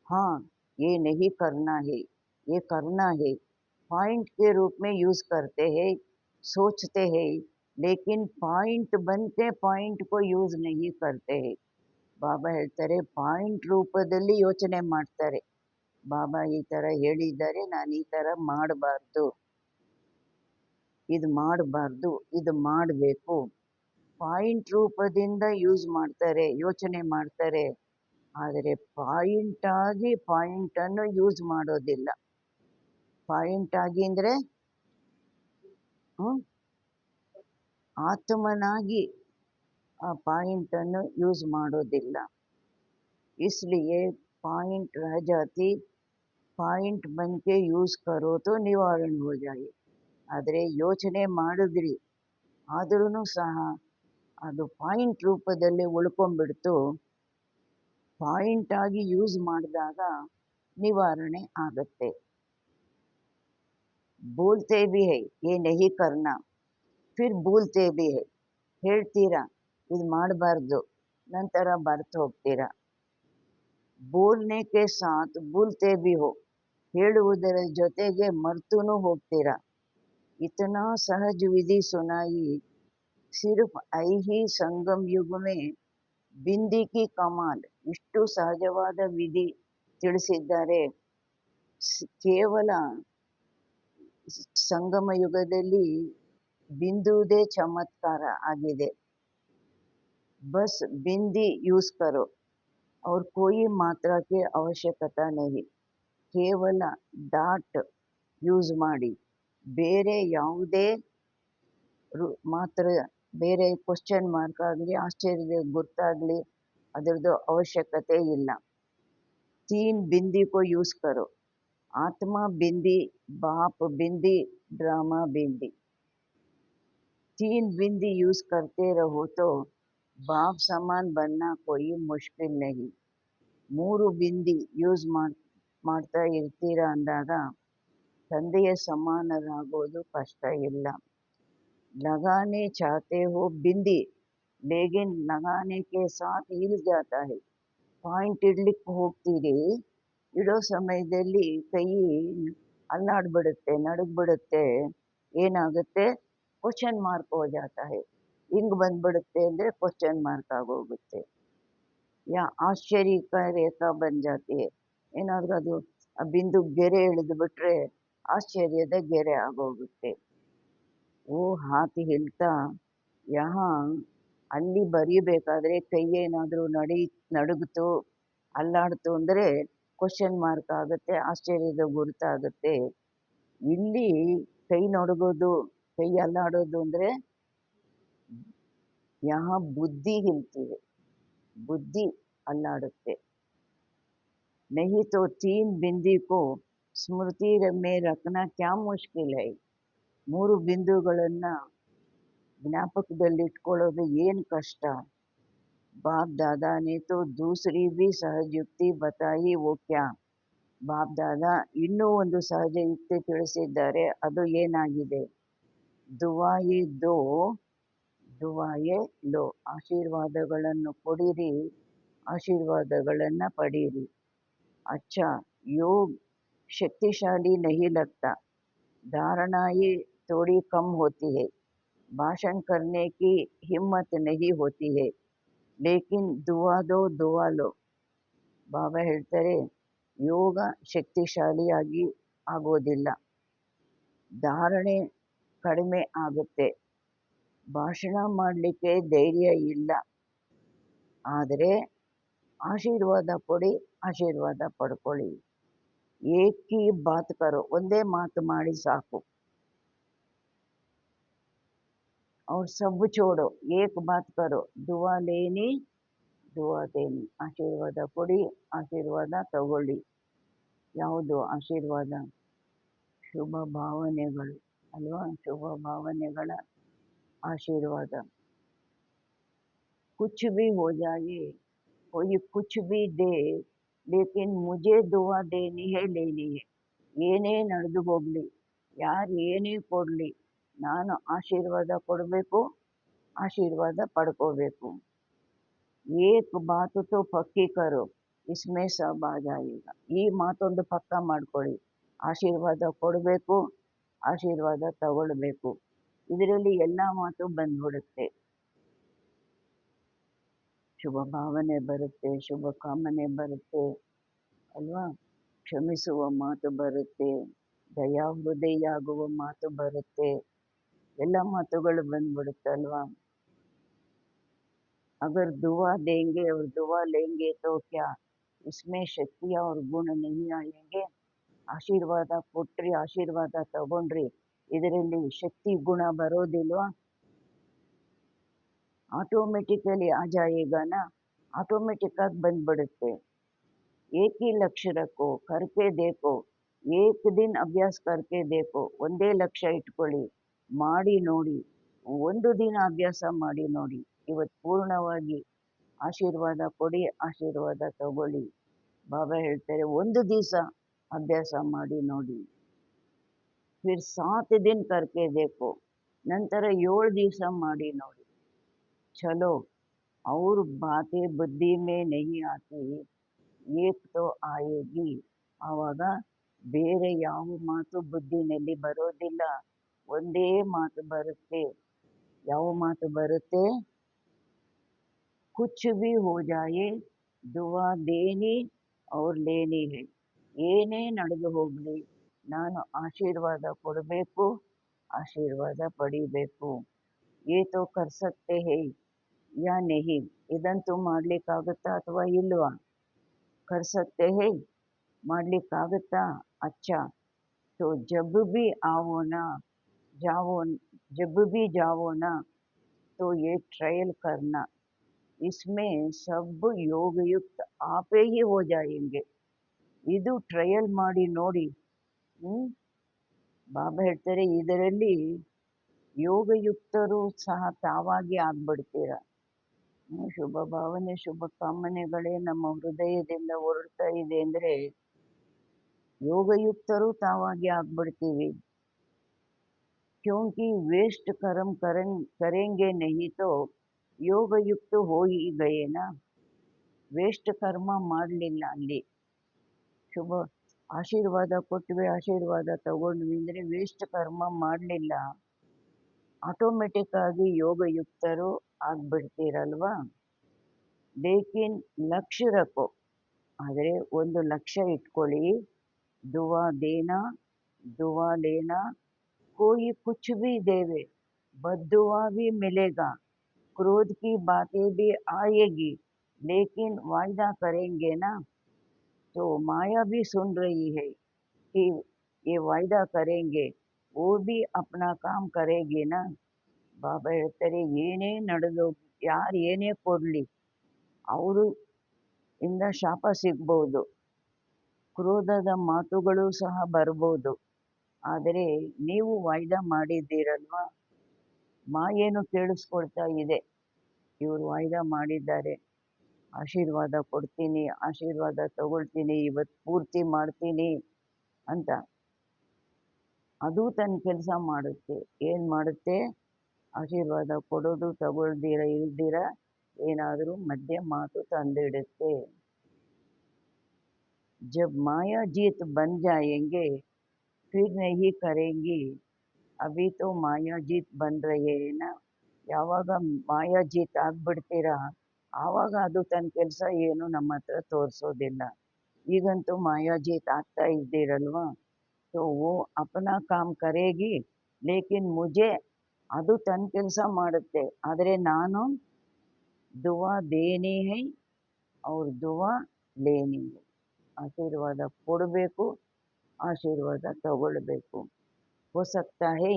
हाँ ये नहीं करना है, ये करना है. पॉइंट के रूप में यूज़ करते हैं, सोचते हैं, लेकिन पॉइंट बन के पॉइंट को यूज़ नहीं करते हैं. ಬಾಬಾ ಹೇಳ್ತಾರೆ, ಪಾಯಿಂಟ್ ರೂಪದಲ್ಲಿ ಯೋಚನೆ ಮಾಡ್ತಾರೆ. ಬಾಬಾ ಈ ಥರ ಹೇಳಿದ್ದಾರೆ, ನಾನು ಈ ಥರ ಮಾಡಬಾರ್ದು, ಇದು ಮಾಡಬಾರ್ದು, ಇದು ಮಾಡಬೇಕು. ಪಾಯಿಂಟ್ ರೂಪದಿಂದ ಯೂಸ್ ಮಾಡ್ತಾರೆ, ಯೋಚನೆ ಮಾಡ್ತಾರೆ. ಆದರೆ ಪಾಯಿಂಟಾಗಿ ಪಾಯಿಂಟನ್ನು ಯೂಸ್ ಮಾಡೋದಿಲ್ಲ. ಪಾಯಿಂಟಾಗಿ ಅಂದರೆ ಆತ್ಮನಾಗಿ ಆ ಪಾಯಿಂಟನ್ನು ಯೂಸ್ ಮಾಡೋದಿಲ್ಲ. इसलिए पॉइंट रह जाती, ಪಾಯಿಂಟ್ ಬಂಕೆ ಯೂಸ್ ಕರೋ ತೋ ನಿವಾರಣೆ ಹೋ ಜಾಯೆ. ಆದರೆ ಯೋಚನೆ ಮಾಡಿದ್ರಿ ಆದ್ರೂ ಸಹ ಅದು ಪಾಯಿಂಟ್ ರೂಪದಲ್ಲಿ ಉಳ್ಕೊಂಡ್ಬಿಡ್ತು. ಪಾಯಿಂಟಾಗಿ ಯೂಸ್ ಮಾಡಿದಾಗ ನಿವಾರಣೆ ಆಗುತ್ತೆ. ಬೋಲ್ತೆ ಭಿ ಹೈ ಯೇ ನಹಿ ಕರ್ನಾ, ಫಿರ್ ಭೂಲ್ತೆ ಭಿ ಹೈ. ಹೇಳ್ತೀರಾ ಇದು ಮಾಡಬಾರ್ದು, ನಂತರ ಬರ್ತು ಹೋಗ್ತೀರಾ. ಬೋಲ್ನೆ ಕೆ ಸಾಥ್ ಭೂಲ್ತೆ ಭಿ ಹೋ. ಹೇಳುವುದರ ಜೊತೆಗೆ ಮರ್ತೂನು ಹೋಗ್ತೀರಾ. ಇತನಾ ಸಹಜ ವಿಧಿ ಸುನಾಯಿ, ಸಿರ್ಫ್ ಐಹಿ ಸಂಗಮ್ ಯುಗ ಮೇ ಬಿಂದಿ ಕಿ ಕಮಾಲ್. ಇಷ್ಟು ಸಹಜವಾದ ವಿಧಿ ತಿಳಿಸಿದ್ದಾರೆ. ಕೇವಲ ಸಂಗಮ ಯುಗದಲ್ಲಿ ಬಿಂದುವುದೇ ಚಮತ್ಕಾರ ಆಗಿದೆ. ಬಸ್ ಬಿಂದಿ ಯೂಸ್ ಕರೋ और कोई मात्रा की आवश्यकता नहीं. ಕೇವಲ ಡಾಟ್ ಯೂಸ್ ಮಾಡಿ, ಬೇರೆ ಯಾವುದೇ ಮಾತ್ರ ಬೇರೆ ಕ್ವಶನ್ ಮಾರ್ಕ್ ಆಗಲಿ ಆಶ್ಚರ್ಯದ ಗುರ್ತಾಗಲಿ ಅದರದ್ದು ಅವಶ್ಯಕತೆ ಇಲ್ಲ. 3 बिंदी को यूज करो, आत्मा बिंदी, बाप बिंदी, ड्रामा बिंदी। 3 बिंदी यूज करते रहो तो बाप समान बनना कोई मुश्किल नहीं। 3 बिंदी ಯೂಸ್ ಮಾಡ್ತಾ ಇರ್ತೀರಾ ಅಂದಾಗ ತಂದೆಯ ಸಮಾನರಾಗೋದು ಕಷ್ಟ ಇಲ್ಲ. लगाने चाहते हो बिंदी, लेकिन लगाने के साथ हिल जाता है। ಪಾಯಿಂಟ್ ಇಡ್ಲಿಕ್ಕೆ ಹೋಗ್ತೀರಿ, ಇಡೋ ಸಮಯದಲ್ಲಿ ಕೈ ಅಲ್ಲಾಡ್ಬಿಡುತ್ತೆ, ನಡುಗ್ಬಿಡುತ್ತೆ, ಏನಾಗುತ್ತೆ, ಕ್ವಶನ್ ಮಾರ್ಕ್ ಹೋ ಜಾತಾ ಹೈ. ಹಿಂಗೆ ಬಂದ್ಬಿಡುತ್ತೆ ಅಂದರೆ ಕ್ವಶನ್ ಮಾರ್ಕ್ ಆಗೋಗುತ್ತೆ. ಯಾ ಆಶ್ಚರ್ಯ ಕಾ ರೇಖಾ ಬನ್ ಜಾತಿ ಹೈ, ಏನಾದರೂ ಅದು ಆ ಬಿಂದು ಗೆರೆ ಎಳೆದು ಬಿಟ್ರೆ ಆಶ್ಚರ್ಯದ ಗೆರೆ ಆಗೋಗುತ್ತೆ. ಓ ಹಾತ್ ಹಿಲ್ತಾ ಯಹಾ ಅಲ್ಲಿ ಬರೀಬೇಕಾದ್ರೆ ಕೈ ಏನಾದರೂ ನಡುಗ್ತು ಅಲ್ಲಾಡ್ತು ಅಂದರೆ ಕ್ವಶನ್ ಮಾರ್ಕ್ ಆಗುತ್ತೆ, ಆಶ್ಚರ್ಯದ ಗುರುತಾಗುತ್ತೆ. ಇಲ್ಲಿ ಕೈ ನಡುಗೋದು, ಕೈ ಅಲ್ಲಾಡೋದು ಅಂದರೆ ಯಹಾ ಬುದ್ಧಿ ಹಿಲ್ತಿದೆ, ಬುದ್ಧಿ ಅಲ್ಲಾಡುತ್ತೆ. नहीं तो 3 बिंदी को स्मृति में रखना क्या मुश्किल है. 3 ಬಿಂದುಗಳನ್ನು ಜ್ಞಾಪಕದಲ್ಲಿಟ್ಕೊಳ್ಳೋದು ಏನು ಕಷ್ಟ. ಬಾಪ್ ದಾದಾ ನೇ ತೋ ದೂಸರಿ ಭಿ ಸಹಜ ಯುಕ್ತಿ ಬತಾಯಿ, ವೋ ಕ್ಯಾ. ಬಾಪ್ ದಾದಾ ಇನ್ನೂ ಒಂದು ಸಹಜ ಯುಕ್ತಿ ತಿಳಿಸಿದ್ದಾರೆ, ಅದು ಏನಾಗಿದೆ. ದುವಾಯೆ ದೋ ದುವಾಯೆ ಲೋ, ಆಶೀರ್ವಾದಗಳನ್ನು ಕೊಡಿರಿ, ಆಶೀರ್ವಾದಗಳನ್ನು ಪಡೀರಿ. अच्छा योग शक्तिशाली नहीं लगता, धारणाएं थोड़ी कम होती है, भाषण करने की हिम्मत नहीं होती है, लेकिन दुआ दो दुआ लो. ಬಾಬಾ ಹೇಳ್ತಾರೆ, ಯೋಗ ಶಕ್ತಿಶಾಲಿಯಾಗಿ ಆಗೋದಿಲ್ಲ, ಧಾರಣೆ ಕಡಿಮೆ ಆಗುತ್ತೆ, ಭಾಷಣ ಮಾಡಲಿಕ್ಕೆ ಧೈರ್ಯ ಇಲ್ಲ, ಆದರೆ ಆಶೀರ್ವಾದ ಕೊಡಿ, ಆಶೀರ್ವಾದ ಪಡ್ಕೊಳ್ಳಿ. ಏಕಿ ಬಾತ್ ಕರೋ, ಒಂದೇ ಮಾತು ಮಾಡಿ ಸಾಕು. ಅವ್ರ ಸಬ್ ಚೋಡೋ, ಏಕ್ ಬಾತ್ ಕರೋ, ದುವಾ ಲೇನಿ ದುವಾ ದೇನಿ. ಆಶೀರ್ವಾದ ಕೊಡಿ, ಆಶೀರ್ವಾದ ತಗೊಳ್ಳಿ. ಯಾವುದು ಆಶೀರ್ವಾದ? ಶುಭ ಭಾವನೆಗಳು ಅಲ್ವಾ, ಶುಭ ಭಾವನೆಗಳ ಆಶೀರ್ವಾದ. ಕುಚ್ ಭಿ ಹೋ ಜಾಯೆ, कोई कुछ भी दे, लेकिन मुझे दुआ देनी है लेनी है. ಏನೇ ನಡೆದು ಹೋಗಲಿ, ಯಾರು ಏನೇ ಕೊಡಲಿ, ನಾನು ಆಶೀರ್ವಾದ ಕೊಡಬೇಕು, ಆಶೀರ್ವಾದ ಪಡ್ಕೋಬೇಕು. ಏಕ್ ಬಾತು ತೋ ಪಕ್ಕಿ ಕರೋ, ಇಸ್ಮೇ ಸಬ್ ಆ ಜಾಯೇಗಾ. ಈ ಮಾತೊಂದು ಪಕ್ಕ ಮಾಡ್ಕೊಳ್ಳಿ, ಆಶೀರ್ವಾದ ಕೊಡಬೇಕು, ಆಶೀರ್ವಾದ ತಗೊಳ್ಬೇಕು, ಇದರಲ್ಲಿ ಎಲ್ಲ ಮಾತು ಬಂದ್ಬಿಡುತ್ತೆ. ಶುಭ ಭಾವನೆ ಬರುತ್ತೆ, ಶುಭ ಕಾಮನೆ ಬರುತ್ತೆ ಅಲ್ವಾ, ಕ್ಷಮಿಸುವ ಮಾತು ಬರುತ್ತೆ, ದಯಾ ಹೃದಯ ಆಗುವ ಮಾತು ಬರುತ್ತೆ, ಎಲ್ಲ ಮಾತುಗಳು ಬಂದ್ಬಿಡುತ್ತಲ್ವಾ. ಅಗರ್ ದುವಾ ದೇಂಗೆ और दुआ लेंगे तो क्या, इसमें शक्तियाँ और गुण नहीं आएंगे. ಆಶೀರ್ವಾದ ಕೊಟ್ರಿ, ಆಶೀರ್ವಾದ ತಗೊಂಡ್ರಿ, ಇದರಲ್ಲಿ ಶಕ್ತಿ ಗುಣ ಬರೋದಿಲ್ವಾ. ಆಟೋಮೆಟಿಕಲಿ ಆ ಜಾಯೇಗಾನ, ಆಟೋಮೆಟಿಕ್ ಆಗಿ ಬಂದ್ಬಿಡುತ್ತೆ. ಏಕಿ ಲಕ್ಷ್ಯ ರಕ್ಕೋ, ಕರ್ಕೆ ದೇಕೋ, ಏಕ್ ದಿನ ಅಭ್ಯಾಸ ಕರ್ಕೆ ದೇಕೋ. ಒಂದೇ ಲಕ್ಷ್ಯ ಇಟ್ಕೊಳ್ಳಿ, ಮಾಡಿ ನೋಡಿ, ಒಂದು ದಿನ ಅಭ್ಯಾಸ ಮಾಡಿ ನೋಡಿ. ಇವತ್ತು ಪೂರ್ಣವಾಗಿ ಆಶೀರ್ವಾದ ಕೊಡಿ, ಆಶೀರ್ವಾದ ತಗೊಳ್ಳಿ. ಬಾಬಾ ಹೇಳ್ತಾರೆ, ಒಂದು ದಿವಸ ಅಭ್ಯಾಸ ಮಾಡಿ ನೋಡಿ. ಫಿರ್ 7 दिन ಕರ್ಕೆ ದೇಕೋ, ನಂತರ 7 ದಿವಸ ಮಾಡಿ ನೋಡಿ. ಚಲೋ और बातें बुद्धि में नहीं आती, ಏಕ್ ತೋ ಆಯೇಗಿ. ಆವಾಗ ಬೇರೆ ಯಾವ ಮಾತು ಬುದ್ಧಿನಲ್ಲಿ ಬರೋದಿಲ್ಲ, ಒಂದೇ ಮಾತು ಬರುತ್ತೆ. ಯಾವ ಮಾತು ಬರುತ್ತೆ? ಕುಚ್ ಭಿ ಹೋ ಜಾಯೆ, ದುವಾ ದೇನಿ ಔರ್ ಲೇನಿ ಹೈ. ಏನೇ ನಡೆದು ಹೋಗಲಿ, ನಾನು ಆಶೀರ್ವಾದ ಕೊಡಬೇಕು, ಆಶೀರ್ವಾದ ಪಡಿಬೇಕು. ಏ ತೋ ಕರ್ ಸಕ್ತೆ ಹೈ ಯಾ ನಹಿ, ಇದಂತೂ ಮಾಡ್ಲಿಕ್ಕಾಗುತ್ತಾ ಅಥವಾ ಇಲ್ವಾ? ಕರ್ ಸಕ್ತೆ ಹೈ, ಮಾಡ್ಲಿಕ್ಕಾಗತ್ತಾ? अच्छा, तो जब भी आओ ना जाओ जब भी जाओ ना तो ये ट्रायल करना, इसमें सब ಯೋಗಯುಕ್ತ आपे ही हो जाएंगे. ಇದು ಟ್ರಯಲ್ ಮಾಡಿ ನೋಡಿ. ಹ್ಮ್ ಬಾಬಾ ಹೇಳ್ತಾರೆ ಇದರಲ್ಲಿ ಯೋಗಯುಕ್ತರು ಸಹ ತಾವಾಗಿ ಆಗ್ಬಿಡ್ತೀರ. ಶುಭ ಭಾವನೆ ಶುಭ ಕಾಮನೆಗಳೇ ನಮ್ಮ ಹೃದಯದಿಂದ ಹೊರಡ್ತಾ ಇದೆ ಅಂದ್ರೆ ಯೋಗಯುಕ್ತರು ತಾವಾಗಿ ಆಗ್ಬಿಡ್ತೀವಿ. क्योंकि वेस्ट कर्म करेंगे नहीं तो ಯೋಗಯುಕ್ತ ಹೋಗಿ ಗಯೇನ. ವೇಸ್ಟ್ ಕರ್ಮ ಮಾಡಲಿಲ್ಲ ಅಲ್ಲಿ. ಶುಭ ಆಶೀರ್ವಾದ ಕೊಟ್ವಿ, ಆಶೀರ್ವಾದ ತಗೊಂಡ್ವಿ ಅಂದರೆ ವೇಸ್ಟ್ ಕರ್ಮ ಮಾಡಲಿಲ್ಲ, ಆಟೋಮೆಟಿಕ್ ಆಗಿ ಯೋಗಯುಕ್ತರು ಆಗ್ಬಿಡ್ತೀರಲ್ವಾ. ಲೇಕಿನ್ ಲಕ್ಷ್ಯ ರಖೋ, ಆದರೆ ಒಂದು ಲಕ್ಷ್ಯ ಇಟ್ಕೊಳ್ಳಿ. ದುವಾ ದೇನಾ दुआ लेना, कोई कुछ भी देवे बद्दुआ भी मिलेगा, क्रोध की बातें भी आएगी, लेकिन वायदा करेंगे ना तो माया भी सुन रही है कि ये वायदा करेंगे, वो भी अपना काम करेगी ना. ಬಾಬಾ ಹೇಳ್ತಾರೆ ಏನೇ ನಡೆದು ಯಾರು ಏನೇ ಕೊಡಲಿ ಅವರು ಇಂದ ಶಾಪ ಸಿಗ್ಬೋದು, ಕ್ರೋಧದ ಮಾತುಗಳು ಸಹ ಬರ್ಬೋದು. ಆದರೆ ನೀವು ವಾಯ್ದಾ ಮಾಡಿದ್ದೀರಲ್ವಾ, ಮಾಯೇನು ಕೇಳಿಸ್ಕೊಳ್ತಾ ಇದೆ, ಇವರು ವಾಯ್ದಾ ಮಾಡಿದ್ದಾರೆ, ಆಶೀರ್ವಾದ ಕೊಡ್ತೀನಿ, ಆಶೀರ್ವಾದ ತಗೊಳ್ತೀನಿ, ಇವತ್ತು ಪೂರ್ತಿ ಮಾಡ್ತೀನಿ ಅಂತ. ಅದು ತನ್ನ ಕೆಲಸ ಮಾಡುತ್ತೆ. ಏನು ಮಾಡುತ್ತೆ? ಆಶೀರ್ವಾದ ಕೊಡೋದು ತಗೊಳ್ದಿರ ಇಲ್ದಿರ ಏನಾದರೂ ಮಧ್ಯೆ ಮಾತು ತಂದಿಡುತ್ತೆ. जब माया जीत बन जाएंगे फिर नहीं करेंगी, अभी तो माया जीत बन रहे हैं ना. ಯಾವಾಗ ಮಾಯಾ ಜೀತ್ ಆಗ್ಬಿಡ್ತೀರಾ ಆವಾಗ ಅದು ತನ್ನ ಕೆಲಸ ಏನು ನಮ್ಮ ಹತ್ರ ತೋರಿಸೋದಿಲ್ಲ. ಈಗಂತೂ ಮಾಯಾ ಜೀತ್ ಆಗ್ತಾ ಇದ್ದೀರಲ್ವಾ. तो वो अपना काम करेगी, लेकिन मुझे ಅದು ತನ್ನ ಕೆಲಸ ಮಾಡುತ್ತೆ, ಆದರೆ ನಾನು ದುವಾ ದೇನಿ ಹೈ ಅವ್ರ ದುವಾ ಲೇನಿ ಹೈ. ಆಶೀರ್ವಾದ ಕೊಡಬೇಕು, ಆಶೀರ್ವಾದ ತಗೊಳ್ಬೇಕು. हो सकता है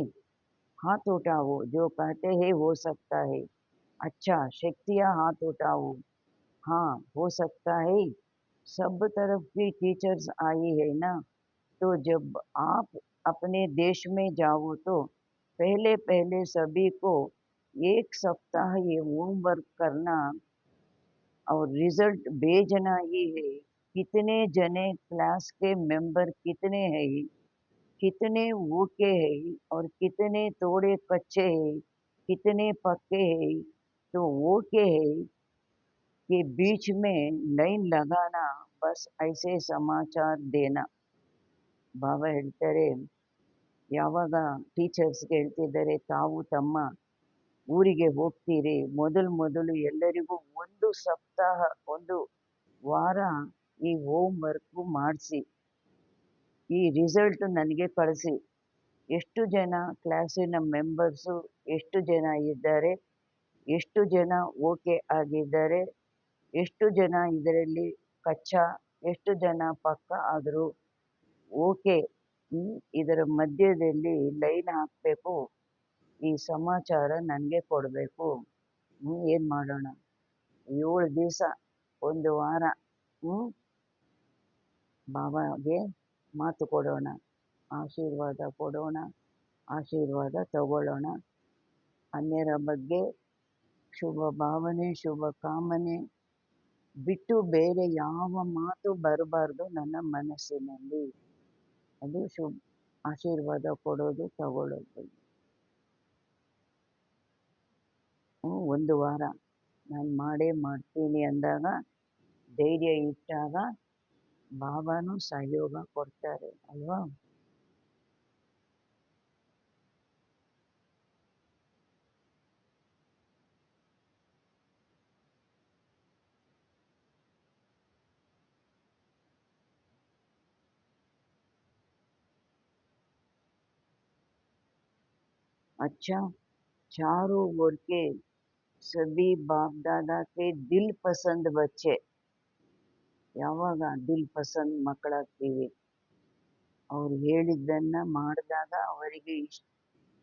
हाथ उठाओ, जो कहते हैं हो सकता है. अच्छा शक्तियाँ हाथ उठाओ. हाँ हो सकता है. सब तरफ की टीचर्स आई है ना, तो जब आप अपने देश में जाओ तो पहले पहले सभी को 1 सप्ताह ये होमवर्क करना और रिजल्ट भेजना ही है. कितने जने क्लास के मेंबर कितने हैं, कितने वोके हैं और कितने थोड़े कच्चे हैं, कितने पक्के हैं. तो वोके हैं के बीच में लाइन लगाना, बस ऐसे समाचार देना. ಬಾಬಾ ಹೇಳ್ತಾರೆ ಯಾವಾಗ ಟೀಚರ್ಸ್ಗೆ ಹೇಳ್ತಿದ್ದಾರೆ ತಾವು ತಮ್ಮ ಊರಿಗೆ ಹೋಗ್ತೀರಿ, ಮೊದಲು ಎಲ್ಲರಿಗೂ 1 ಸಪ್ತಾಹ 1 ವಾರ ಈ ಹೋಮ್ ವರ್ಕು ಮಾಡಿಸಿ, ಈ ರಿಸಲ್ಟ್ ನನಗೆ ಕಳಿಸಿ. ಎಷ್ಟು ಜನ ಕ್ಲಾಸಿನ ಮೆಂಬರ್ಸು ಎಷ್ಟು ಜನ ಇದ್ದಾರೆ, ಎಷ್ಟು ಜನ ಓಕೆ ಆಗಿದ್ದಾರೆ, ಎಷ್ಟು ಜನ ಇದರಲ್ಲಿ ಕಚ್ಚಾ, ಎಷ್ಟು ಜನ ಪಕ್ಕ ಆದರು, ಓಕೆ ಇದರ ಮಧ್ಯದಲ್ಲಿ ಲೈನ್ ಹಾಕಬೇಕು, ಈ ಸಮಾಚಾರ ನನಗೆ ಕೊಡಬೇಕು. ಏನು ಮಾಡೋಣ? 7 ದಿವಸ 1 ವಾರ ಬಾಬಾಗೆ ಮಾತು ಕೊಡೋಣ, ಆಶೀರ್ವಾದ ಕೊಡೋಣ, ಆಶೀರ್ವಾದ ತಗೊಳ್ಳೋಣ. ಅನ್ಯರ ಬಗ್ಗೆ ಶುಭ ಭಾವನೆ ಶುಭ ಕಾಮನೆ ಬಿಟ್ಟು ಬೇರೆ ಯಾವ ಮಾತು ಬರಬಾರ್ದು ನನ್ನ ಮನಸ್ಸಿನಲ್ಲಿ. ಅದು ಆಶೀರ್ವಾದ ಕೊಡೋದು ತಗೊಳ್ಳೋದು. 1 ವಾರ ನಾನು ಮಾಡೇ ಮಾಡ್ತೀನಿ ಅಂದಾಗ ಧೈರ್ಯ ಇಟ್ಟಾಗ ಬಾಬಾನು ಸಹಯೋಗ ಕೊಡ್ತಾರೆ ಅಲ್ವಾ. अच्छा चारों ओर के सभी बाप दादा के दिल पसंद बच्चे ಯಾವಾಗ ದಿಲ್ ಪಸಂದ್ ಮಕ್ಕಳಾಗ್ತೀವಿ, ಅವ್ರು ಹೇಳಿದ್ದನ್ನು ಮಾಡಿದಾಗ ಅವರಿಗೆ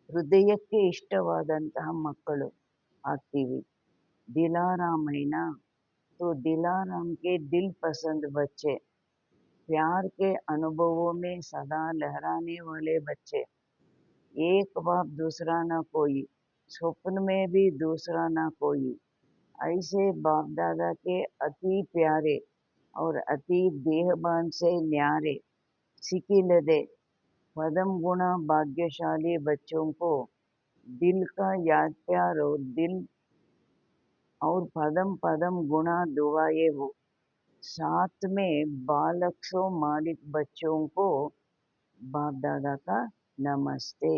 ಹೃದಯಕ್ಕೆ ಇಷ್ಟವಾದಂತಹ ಮಕ್ಕಳು ಆಗ್ತೀವಿ. दिलाराम है ना, तो दिलाराम के दिल पसंद बच्चे, प्यार के अनुभवों में सदा लहराने वाले बच्चे, एक बाप दूसरा ना कोई, स्वप्न में भी दूसरा ना कोई, ऐसे बाप दादा के अति प्यारे और अति देहबान से न्यारे सिकिलदे पदम गुणा भाग्यशाली बच्चों को दिल का याद प्यार और पदम पदम गुणा दुआए वो, साथ में बालक सो मालिक बच्चों को बाप दादा का नमस्ते।